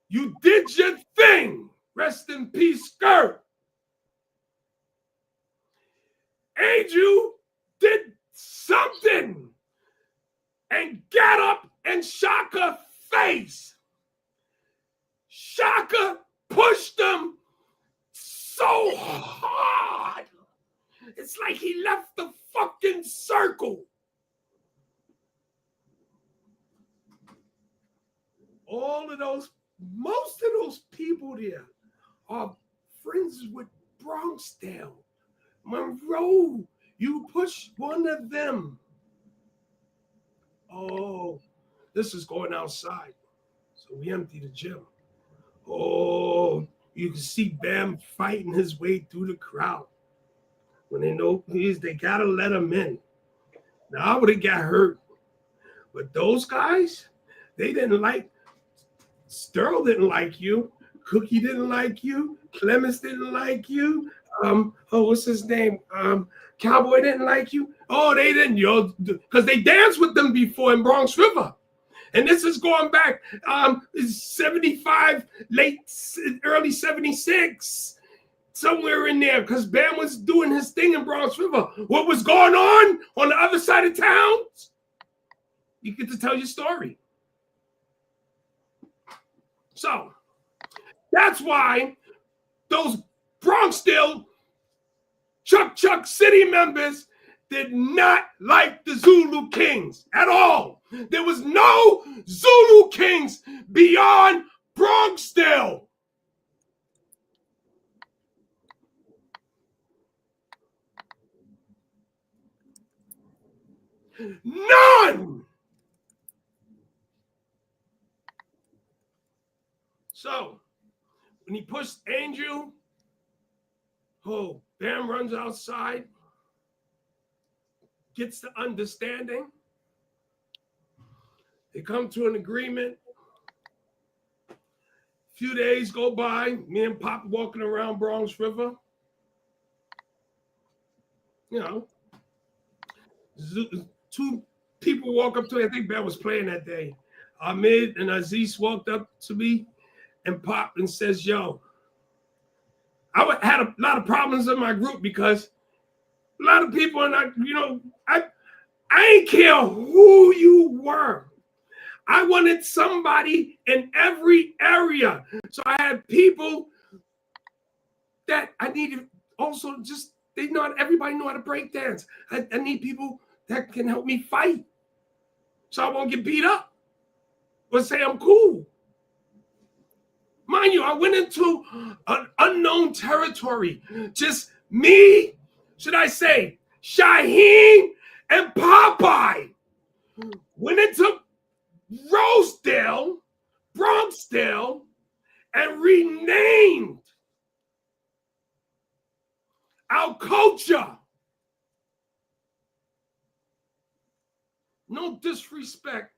you did your thing. Rest in peace, Skirt. Angel did something and got up in Shaka's face. Shaka pushed him so hard. It's like he left the fucking circle. Most of those people there are friends with Bronxdale, Monroe. You push one of them. Oh, this is going outside. So we empty the gym. Oh, you can see Bam fighting his way through the crowd. When they know who he is, they gotta let him in. Now I would have got hurt. But those guys, they didn't like. Sterl didn't like you. Cookie didn't like you. Clemens didn't like you. What's his name? Cowboy didn't like you. Oh, they didn't, because they danced with them before in Bronx River. And this is going back 75, early 76, somewhere in there, because Bam was doing his thing in Bronx River. What was going on the other side of town? You get to tell your story. So that's why those Bronxdale Chuck City members did not like the Zulu Kings at all. There was no Zulu Kings beyond Bronxdale. None. So when he pushed Angel, Bam runs outside, gets the understanding. They come to an agreement. A few days go by, me and Pop walking around Bronx River. You know, two people walk up to me. I think Bam was playing that day. Ahmed and Aziz walked up to me and Pop and says, yo, I had a lot of problems in my group because a lot of people, and I ain't care who you were. I wanted somebody in every area. So I had people that I needed also everybody know how to break dance. I need people that can help me fight so I won't get beat up or say I'm cool. Mind you, I went into an unknown territory. Just me, should I say, Shaheem and Popeye. Went into Rosedale, Bronxdale, and renamed our culture. No disrespect.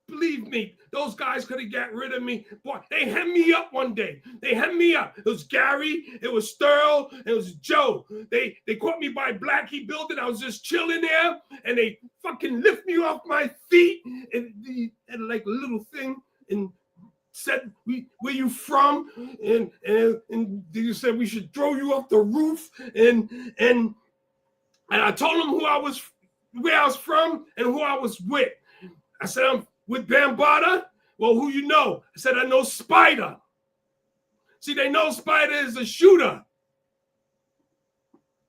Believe me, those guys could have got rid of me. Boy, they hemmed me up one day. They hemmed me up. It was Gary, it was Sterl, it was Joe. They caught me by Blackie building. I was just chilling there, and they fucking lift me off my feet and like a little thing and said, "Where you from?" And they said we should throw you off the roof. And I told them where I was from and who I was with. I said, I'm with Bambada. Well, who you know? I said, I know Spider. See, they know Spider is a shooter.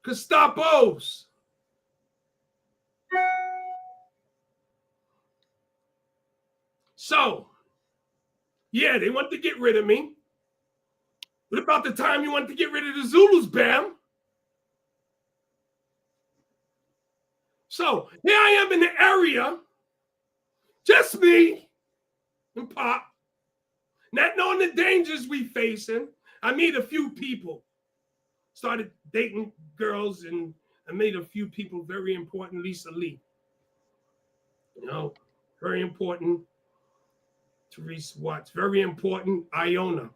Gestapos. So, yeah, they want to get rid of me. What about the time you want to get rid of the Zulus, Bam? So, here I am in the area. Just me and Pop. Not knowing the dangers we facing. I meet a few people. Started dating girls, and I made a few people very important. Lisa Lee. You know, very important. Therese Watts. Very important. Iona.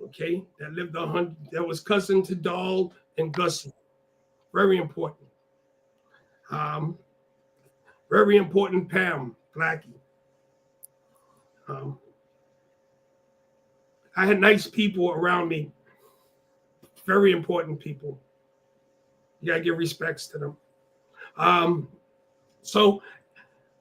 Okay, that lived 100. That was cousin to Doll and Gussie. Very important. Very important. Pam Blackie. I had nice people around me. Very important people. You gotta give respects to them. So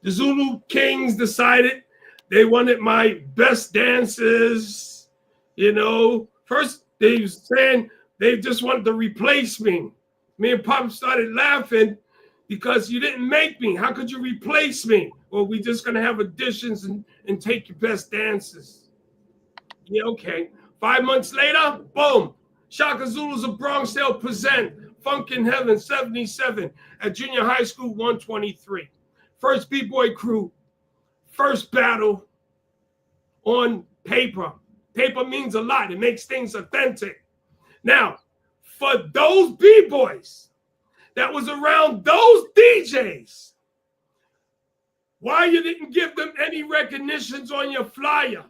the Zulu Kings decided they wanted my best dances. You know, first they was saying they just wanted to replace me. Me and Pop started laughing because you didn't make me. How could you replace me? Well, we just gonna have auditions and take your best dances. Yeah, okay. 5 months later, boom. Shaka Zulus of Bronxdale present Funk in Heaven 77 at Junior High School 123. First B-Boy crew, first battle on paper. Paper means a lot. It makes things authentic. Now, for those B-Boys that was around those DJs, why you didn't give them any recognitions on your flyer?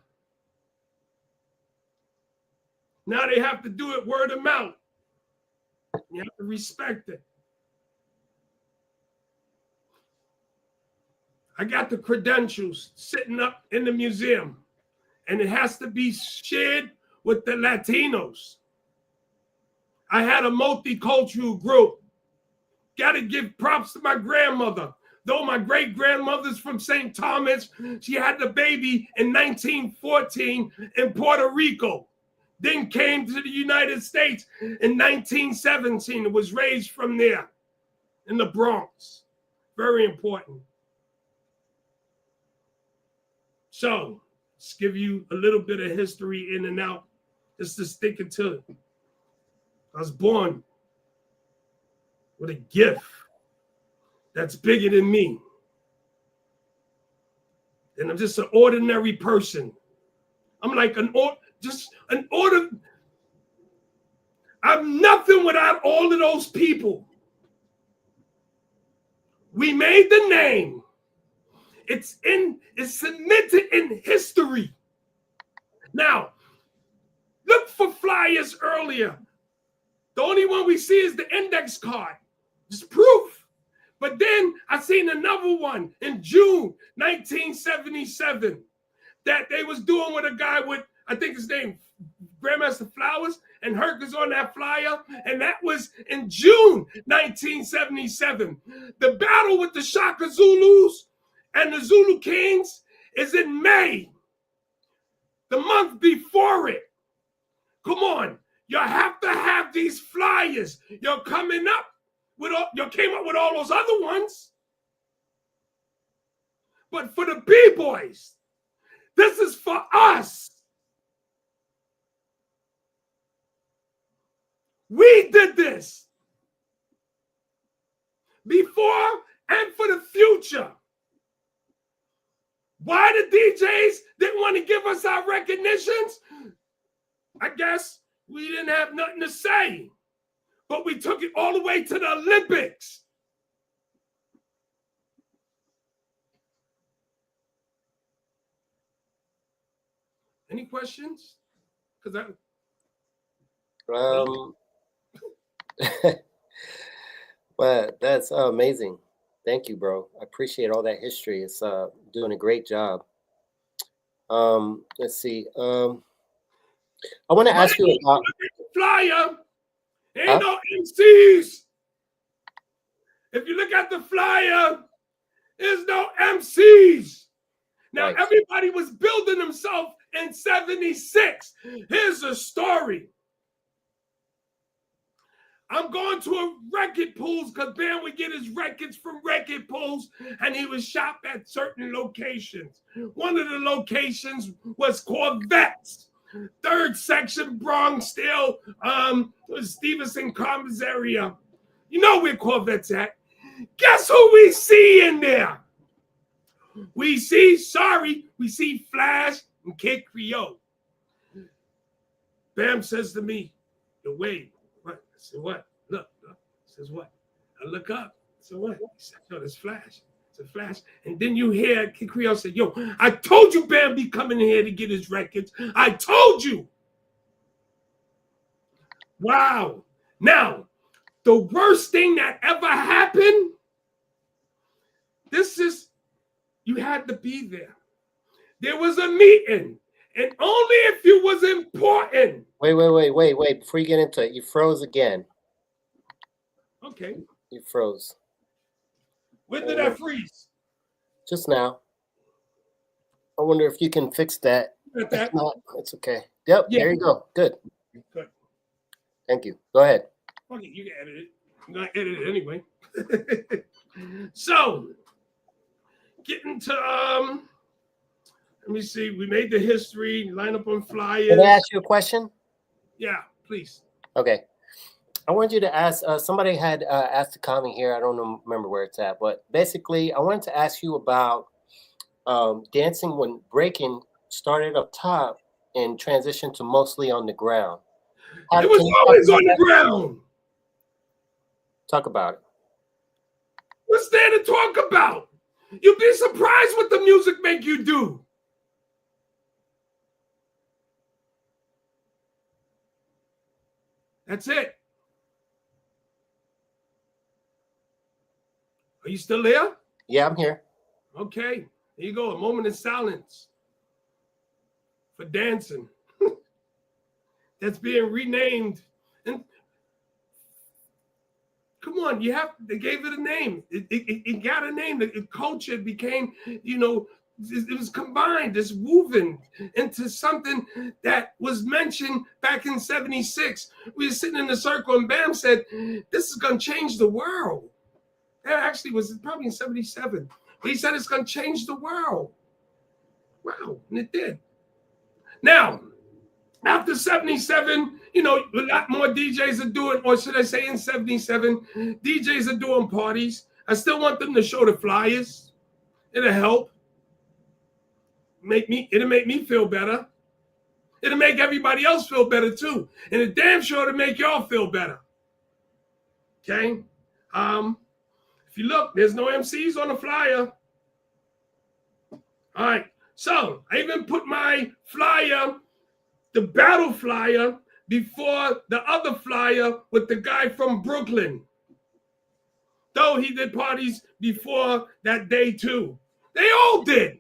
Now they have to do it word of mouth. You have to respect it. I got the credentials sitting up in the museum, and it has to be shared with the Latinos. I had a multicultural group. Got to give props to my grandmother. Though my great-grandmother's from St. Thomas, she had the baby in 1914 in Puerto Rico. Then came to the United States in 1917. It was raised from there in the Bronx. Very important. So, let's give you a little bit of history in and out, just to stick it to it. I was born with a gift that's bigger than me. And I'm just an ordinary person. I'm like an order. I'm nothing without all of those people. We made the name. It's cemented in history. Now, look for flyers earlier. The only one we see is the index card. It's proof. But then I seen another one in June 1977 that they was doing with a guy with, I think his name, Grandmaster Flowers, and Herc is on that flyer, and that was in June 1977. The battle with the Shaka Zulus and the Zulu Kings is in May, the month before it. Come on, you have to have these flyers. You're coming up with you came up with all those other ones. But for the B-Boys, this is for us. We did this before and for the future. Why the DJs didn't want to give us our recognitions? I guess we didn't have nothing to say, but we took it all the way to the Olympics. Any questions? Because well, that's amazing. Thank you, bro. I appreciate all that history. It's doing a great job. Let's see. I want to ask you about flyer. Ain't huh? no MCs. If you look at the flyer, there's no MCs. Now, Right. Everybody was building himself in 76. Here's a story. I'm going to a record pools because Bam would get his records from record pools, and he would shop at certain locations. One of the locations was Corvettes. Third section, Bronx, still, Stevenson Commons area. You know where Corvettes at. Guess who we see in there? We see Flash and Kid Creole. Bam says to me, "Yo, wait, what?" I said, "What? Look. He says, "What?" I look up. I said, "What?" He said, "Yo, there's Flash." It's a Flash. And then you hear Kid Creole say, "Yo, I told you Bam be coming in here to get his records. I told you." Wow. Now, the worst thing that ever happened, you had to be there. There was a meeting, and only if you was important. Wait. Before you get into it, you froze again. Okay. You froze. When did I freeze? Just now. I wonder if you can fix that. If not, it's okay. Yep, yeah. There you go. Good. Thank you. Go ahead. Okay, you can edit it. I'm going to edit it anyway. So, getting to, let me see. We made the history, line up on flyers. Can I ask you a question? Yeah, please. Okay. I wanted you to ask, somebody had asked a comment here. I don't remember where it's at, but basically I wanted to ask you about dancing when breaking started up top and transitioned to mostly on the ground. It was always on the ground. Talk about it. What's there to talk about? You'd be surprised what the music make you do. That's it. Are you still there? Yeah, I'm here. Okay. There you go. A moment of silence for dancing. That's being renamed. And come on, they gave it a name. It got a name. The culture became, it was combined, it's woven into something that was mentioned back in 76. We were sitting in a circle and Bam said, "This is going to change the world." That actually was probably in 77. But he said it's going to change the world. Wow, and it did. Now, after 77, a lot more DJs are doing, or should I say in 77, DJs are doing parties. I still want them to show the flyers. It'll help. It'll make me feel better. It'll make everybody else feel better too. And it's damn sure to make y'all feel better. Okay? If you look, there's no MCs on the flyer. All right. So I even put my flyer, the battle flyer, before the other flyer with the guy from Brooklyn. Though he did parties before that day too. They all did.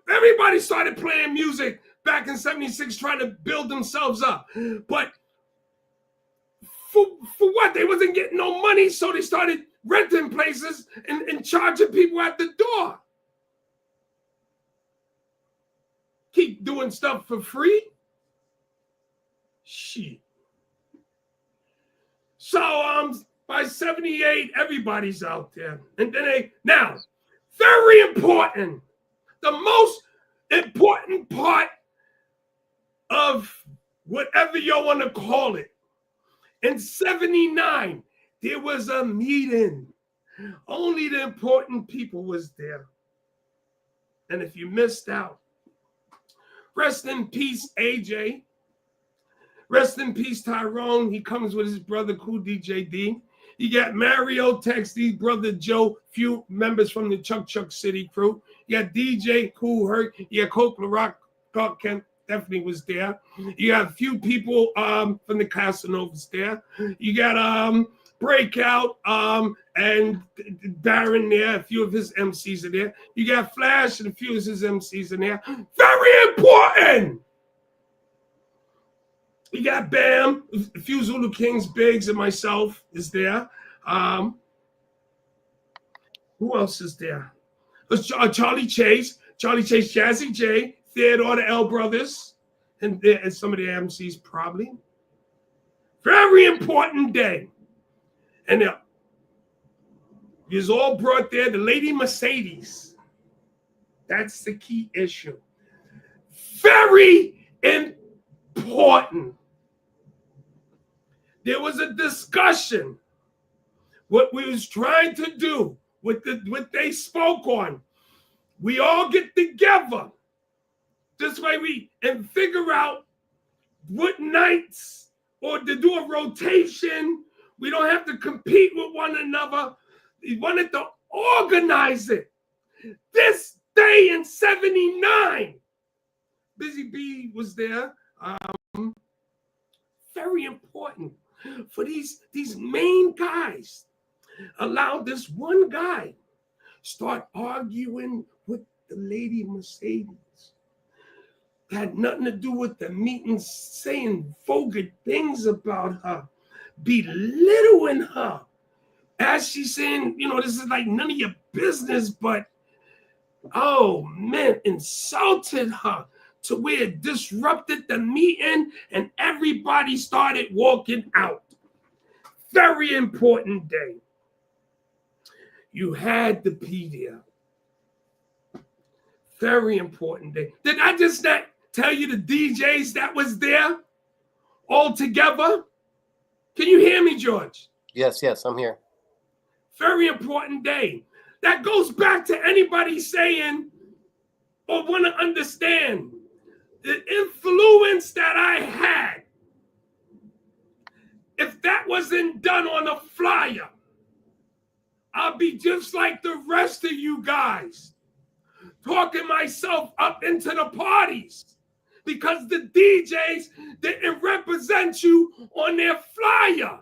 Everybody started playing music back in 76 trying to build themselves up. But for what? They wasn't getting no money, so they started renting places and charging people at the door. Keep doing stuff for free? Shit. So by 78, everybody's out there. And then now, very important, the most important part of whatever you want to call it. In 79, there was a meeting. Only the important people was there. And if you missed out, rest in peace, AJ. Rest in peace, Tyrone. He comes with his brother, Cool DJD. You got Mario Texty, brother Joe, few members from the Chuck City crew. You got DJ Cool Herc. You got Coke Rock, Kent definitely was there. You got a few people from the Casanovas there. You got Breakout and Baron there. A few of his MCs are there. You got Flash and a few of his MCs in there. Very important. You got Bam, a few Zulu Kings, Biggs, and myself is there. Who else is there? Charlie Chase, Jazzy J, Theodore, the L Brothers, and some of the MCs probably. Very important day. And you all brought there the Lady Mercedes. That's the key issue. Very important. There was a discussion. What we was trying to do, what they spoke on. We all get together. This way and figure out what nights or to do a rotation. We don't have to compete with one another. We wanted to organize it. This day in 79, Busy B was there. Very important for these main guys. Allow this one guy start arguing with the Lady Mercedes. Had nothing to do with the meeting, saying vulgar things about her, belittling her. As she's saying, this is like none of your business, but oh man, insulted her to where it disrupted the meeting and everybody started walking out. Very important day. You had to be there. Very important day. Did I just not tell you the DJs that was there all together? Can you hear me, George? Yes, I'm here. Very important day. That goes back to anybody saying or want to understand the influence that I had. If that wasn't done on a flyer, I'll be just like the rest of you guys, talking myself up into the parties because the DJs didn't represent you on their flyer.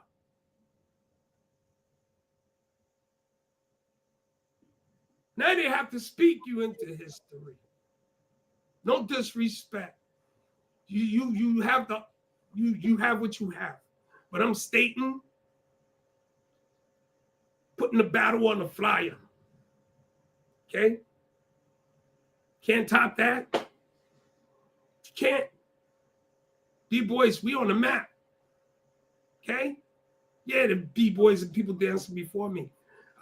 Now they have to speak you into history. No disrespect. You have what you have. But I'm stating, putting the battle on the flyer. Okay? Can't top that. You can't. B-boys, we on the map. Okay? Yeah, the B-boys and people dancing before me.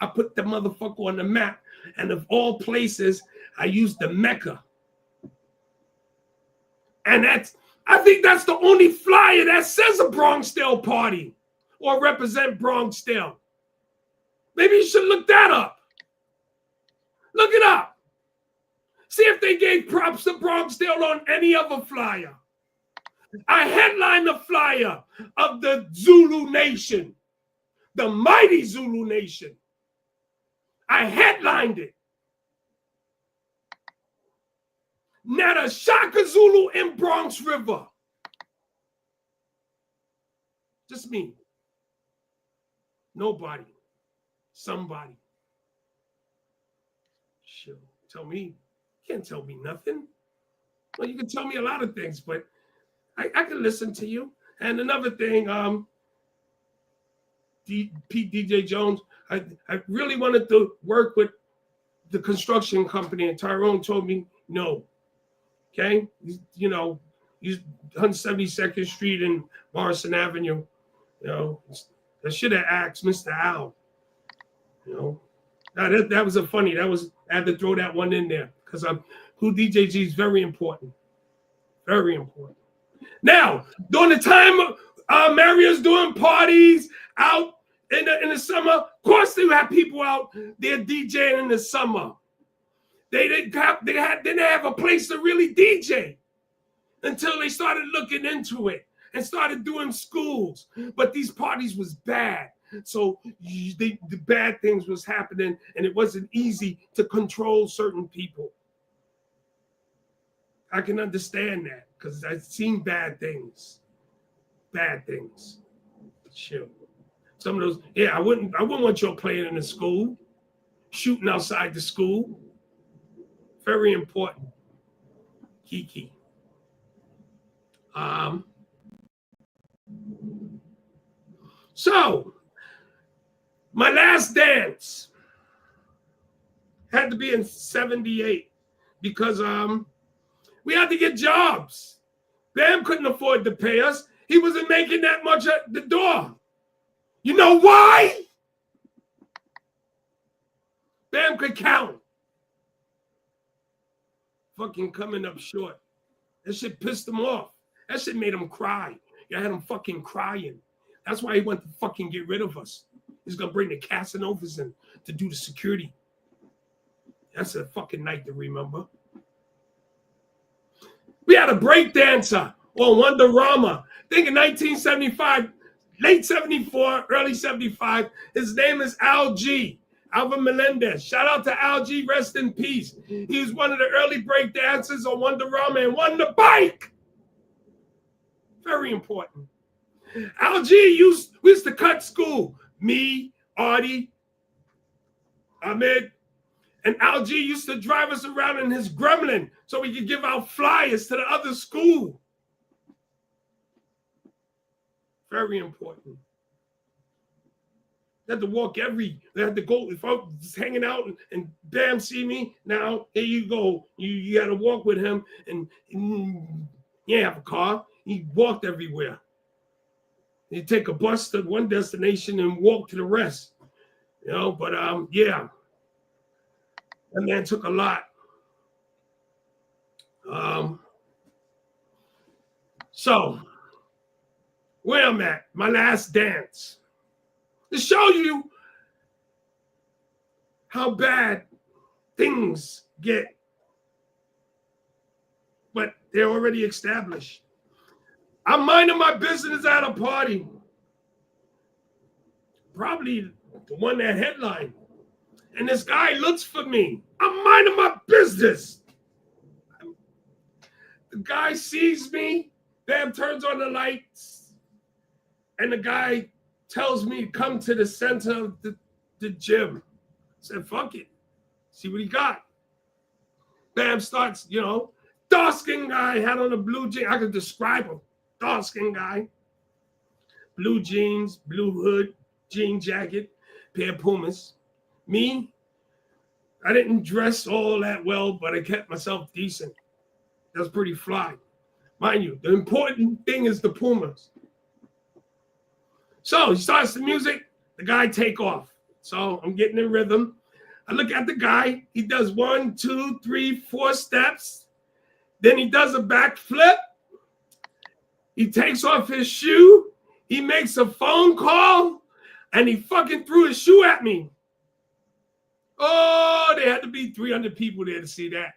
I put the motherfucker on the map. And of all places, I used the Mecca. And I think that's the only flyer that says a Bronxdale party or represent Bronxdale. Maybe you should look that up. Look it up. See if they gave props to Bronxdale on any other flyer. I headlined the flyer of the Zulu Nation, the mighty Zulu Nation. I headlined it. Not a Shaka Zulu in Bronx River. Just me. Nobody. Somebody. Sure. Tell me. You can't tell me nothing. Well, you can tell me a lot of things, but I can listen to you. And another thing, Pete DJ Jones, I really wanted to work with the construction company, and Tyrone told me no. Okay, he's 172nd Street and Morrison Avenue. I should have asked Mr. Al. That was I had to throw that one in there because who DJG is very important, very important. Now, during the time Mario's doing parties out in the summer, of course they have people out there DJing in the summer. They didn't have a place to really DJ until they started looking into it and started doing schools. But these parties was bad. So the bad things was happening, and it wasn't easy to control certain people. I can understand that because I've seen bad things. Bad things. Sure. Some of those, yeah, I wouldn't want y'all playing in the school, shooting outside the school. Very important. Kiki. So my last dance had to be in 78 because we had to get jobs. Bam couldn't afford to pay us. He wasn't making that much at the door. You know why? Bam could count. Fucking coming up short. That shit pissed him off. That shit made him cry. You had him fucking crying. That's why he went to fucking get rid of us. He's gonna bring the Casanovas in to do the security. That's a fucking night to remember. We had a break dancer on Wonderama. I think in 1975, late 74, early 75. His name is Al G. Alvin Melendez. Shout out to Al G. Rest in peace. He was one of the early break dancers on Wonderama and won the bike. Very important. Al G. we used to cut school. Me, Artie, Ahmed, and Al G used to drive us around in his Gremlin so we could give out flyers to the other school. Very important. They had to walk they had to go, if I was hanging out and Bam see me, now here you go. You got to walk with him and you have a car. He walked everywhere. He'd take a bus to one destination and walk to the rest. You know, but yeah. That man took a lot. So, where I'm at, my last dance. To show you how bad things get. But they're already established. I'm minding my business at a party. Probably the one that headlined. And this guy looks for me. I'm minding my business. The guy sees me. Bam turns on the lights. And the guy tells me to come to the center of the gym. I said, fuck it. See what he got. Bam starts, dark-skinned guy, had on a blue jean. I could describe him. Dark-skinned guy. Blue jeans, blue hood, jean jacket, pair of Pumas. Me, I didn't dress all that well, but I kept myself decent. That's pretty fly. Mind you, the important thing is the Pumas. So he starts the music, the guy take off. So I'm getting in rhythm. I look at the guy. He does 1, 2, 3, 4 steps. Then he does a backflip. He takes off his shoe. He makes a phone call. And he fucking threw his shoe at me. Oh, there had to be 300 people there to see that.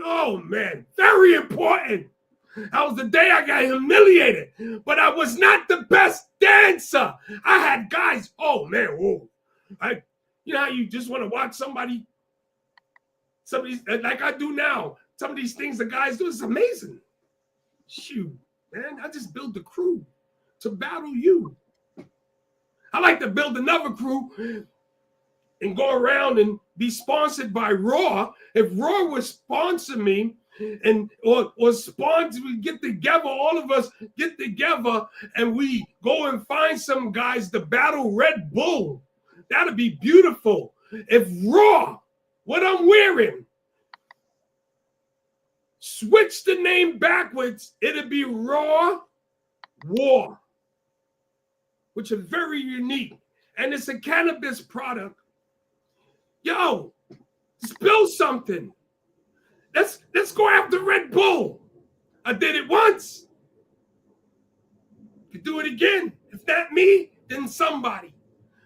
Oh, man. Very important. That was the day I got humiliated. But I was not the best dancer. I had guys, oh, man, whoa. You know how you just want to watch somebody like I do now. Some of these things the guys do is amazing. Shoot, man, I just built the crew to battle you. I like to build another crew and go around and be sponsored by Raw. If Raw would sponsor me or sponsor, we get together, all of us get together and we go and find some guys to battle Red Bull. That'd be beautiful. If Raw, what I'm wearing, switch the name backwards, it'd be Raw War, which is very unique. And it's a cannabis product. Yo, spill something. Let's go after Red Bull. I did it once. You do it again. If not me, then somebody.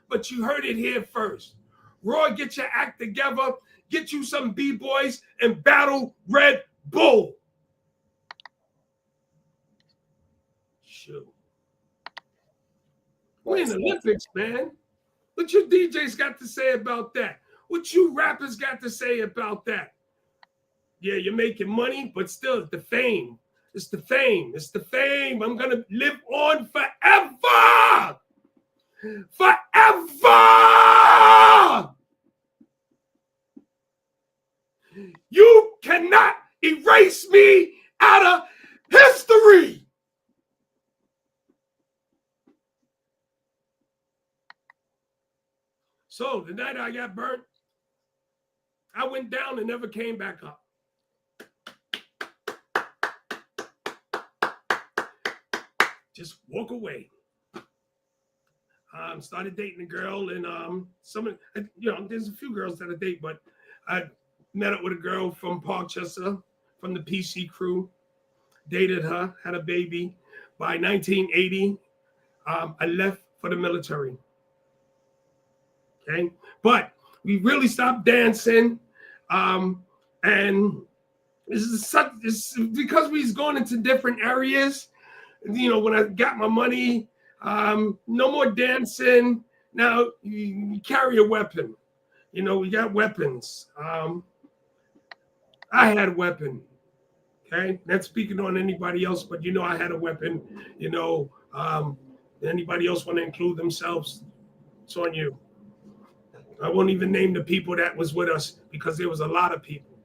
But you heard it here first. Roy, get your act together. Get you some B-boys and battle Red Bull. Shoot. We're in the Olympics, man. What your DJs got to say about that? What you rappers got to say about that? Yeah, you're making money, but still the fame. It's the fame. It's the fame. I'm going to live on forever. Forever. You cannot erase me out of history. So the night I got burnt, I went down and never came back up. Just walk away. Started dating a girl, and there's a few girls that I date, but I met up with a girl from Parkchester, from the PC crew, dated her, had a baby. By 1980, I left for the military. Okay, but we really stopped dancing, and it's because we was going into different areas. You know, when I got my money, no more dancing. Now you carry a weapon. You know, we got weapons. I had a weapon. Okay, not speaking on anybody else, but you know, I had a weapon. You know, anybody else want to include themselves? It's on you. I won't even name the people that was with us because there was a lot of people.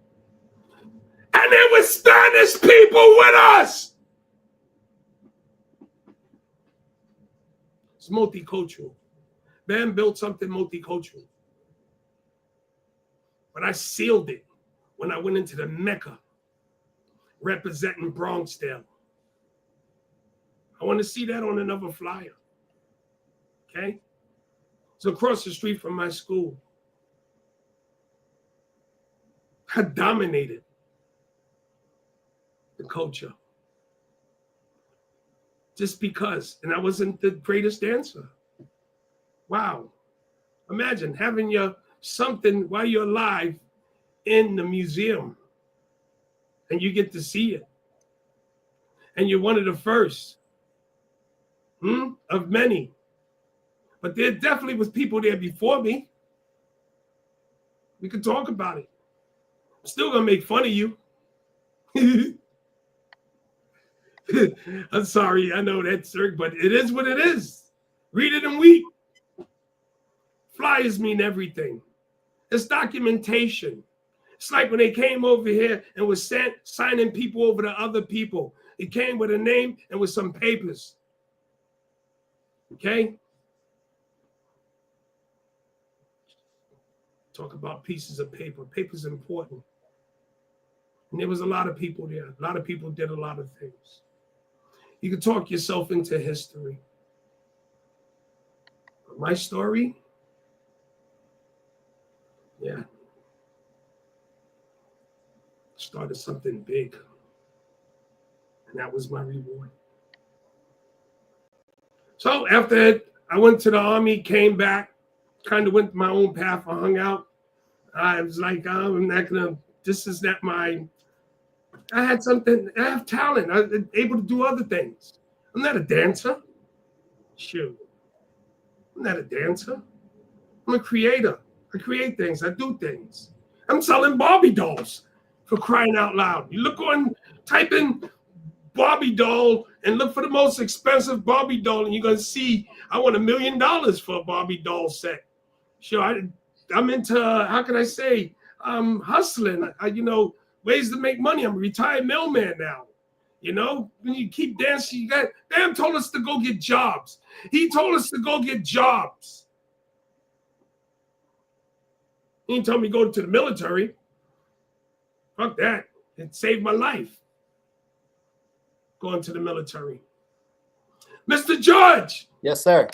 And there was Spanish people with us. It's multicultural. Bam built something multicultural. But I sealed it when I went into the Mecca representing Bronxdale. I want to see that on another flyer. Okay? It's across the street from my school. I dominated the culture. Just because. And I wasn't the greatest dancer. Wow. Imagine having your something while you're alive in the museum. And you get to see it. And you're one of the first of many. But there definitely was people there before me. We could talk about it. I'm still going to make fun of you. I'm sorry. I know that's certain, but it is what it is. Read it and weep. Flyers mean everything. It's documentation. It's like when they came over here and was signing people over to other people. It came with a name and with some papers. Okay? Talk about pieces of paper. Paper's important. And there was a lot of people there. A lot of people did a lot of things. You can talk yourself into history. But my story, started something big. And that was my reward. So after I went to the Army, came back, kind of went my own path. I hung out. I was like, I'm not going to, this is not my, I had something, I have talent. I'm able to do other things. I'm not a dancer. Shoot. I'm not a dancer. I'm a creator. I create things. I do things. I'm selling Barbie dolls, for crying out loud. You look on, type in Barbie doll and look for the most expensive Barbie doll, and you're going to see I want $1 million for a Barbie doll set. Sure, I'm into, how can I say, hustling, ways to make money. I'm a retired mailman now. You know, when you keep dancing, you got, Bam told us to go get jobs. He told us to go get jobs. He didn't tell me to go to the military. Fuck that. It saved my life. Going to the military. Mr. George. Yes, sir.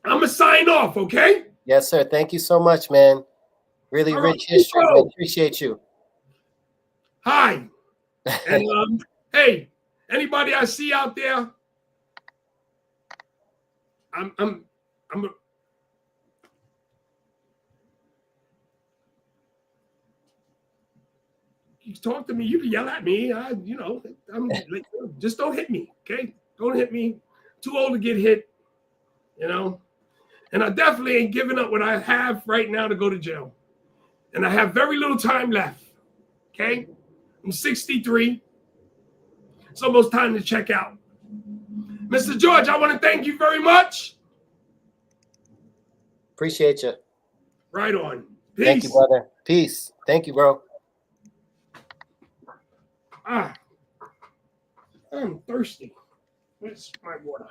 I'm going to sign off, okay? Yes, sir. Thank you so much, man. Really All rich right, history. I appreciate you. Hi. And hey, Anybody I see out there, you talk to me, you can yell at me. I'm like, just don't hit me, okay? Don't hit me. Too old to get hit, you know. And I definitely ain't giving up what I have right now to go to jail. And I have very little time left, okay? I'm 63. It's almost time to check out. Mr. George, I want to thank you very much. Appreciate you. Right on. Peace. Thank you, brother. Peace. Thank you, bro. I'm thirsty. Where's my water?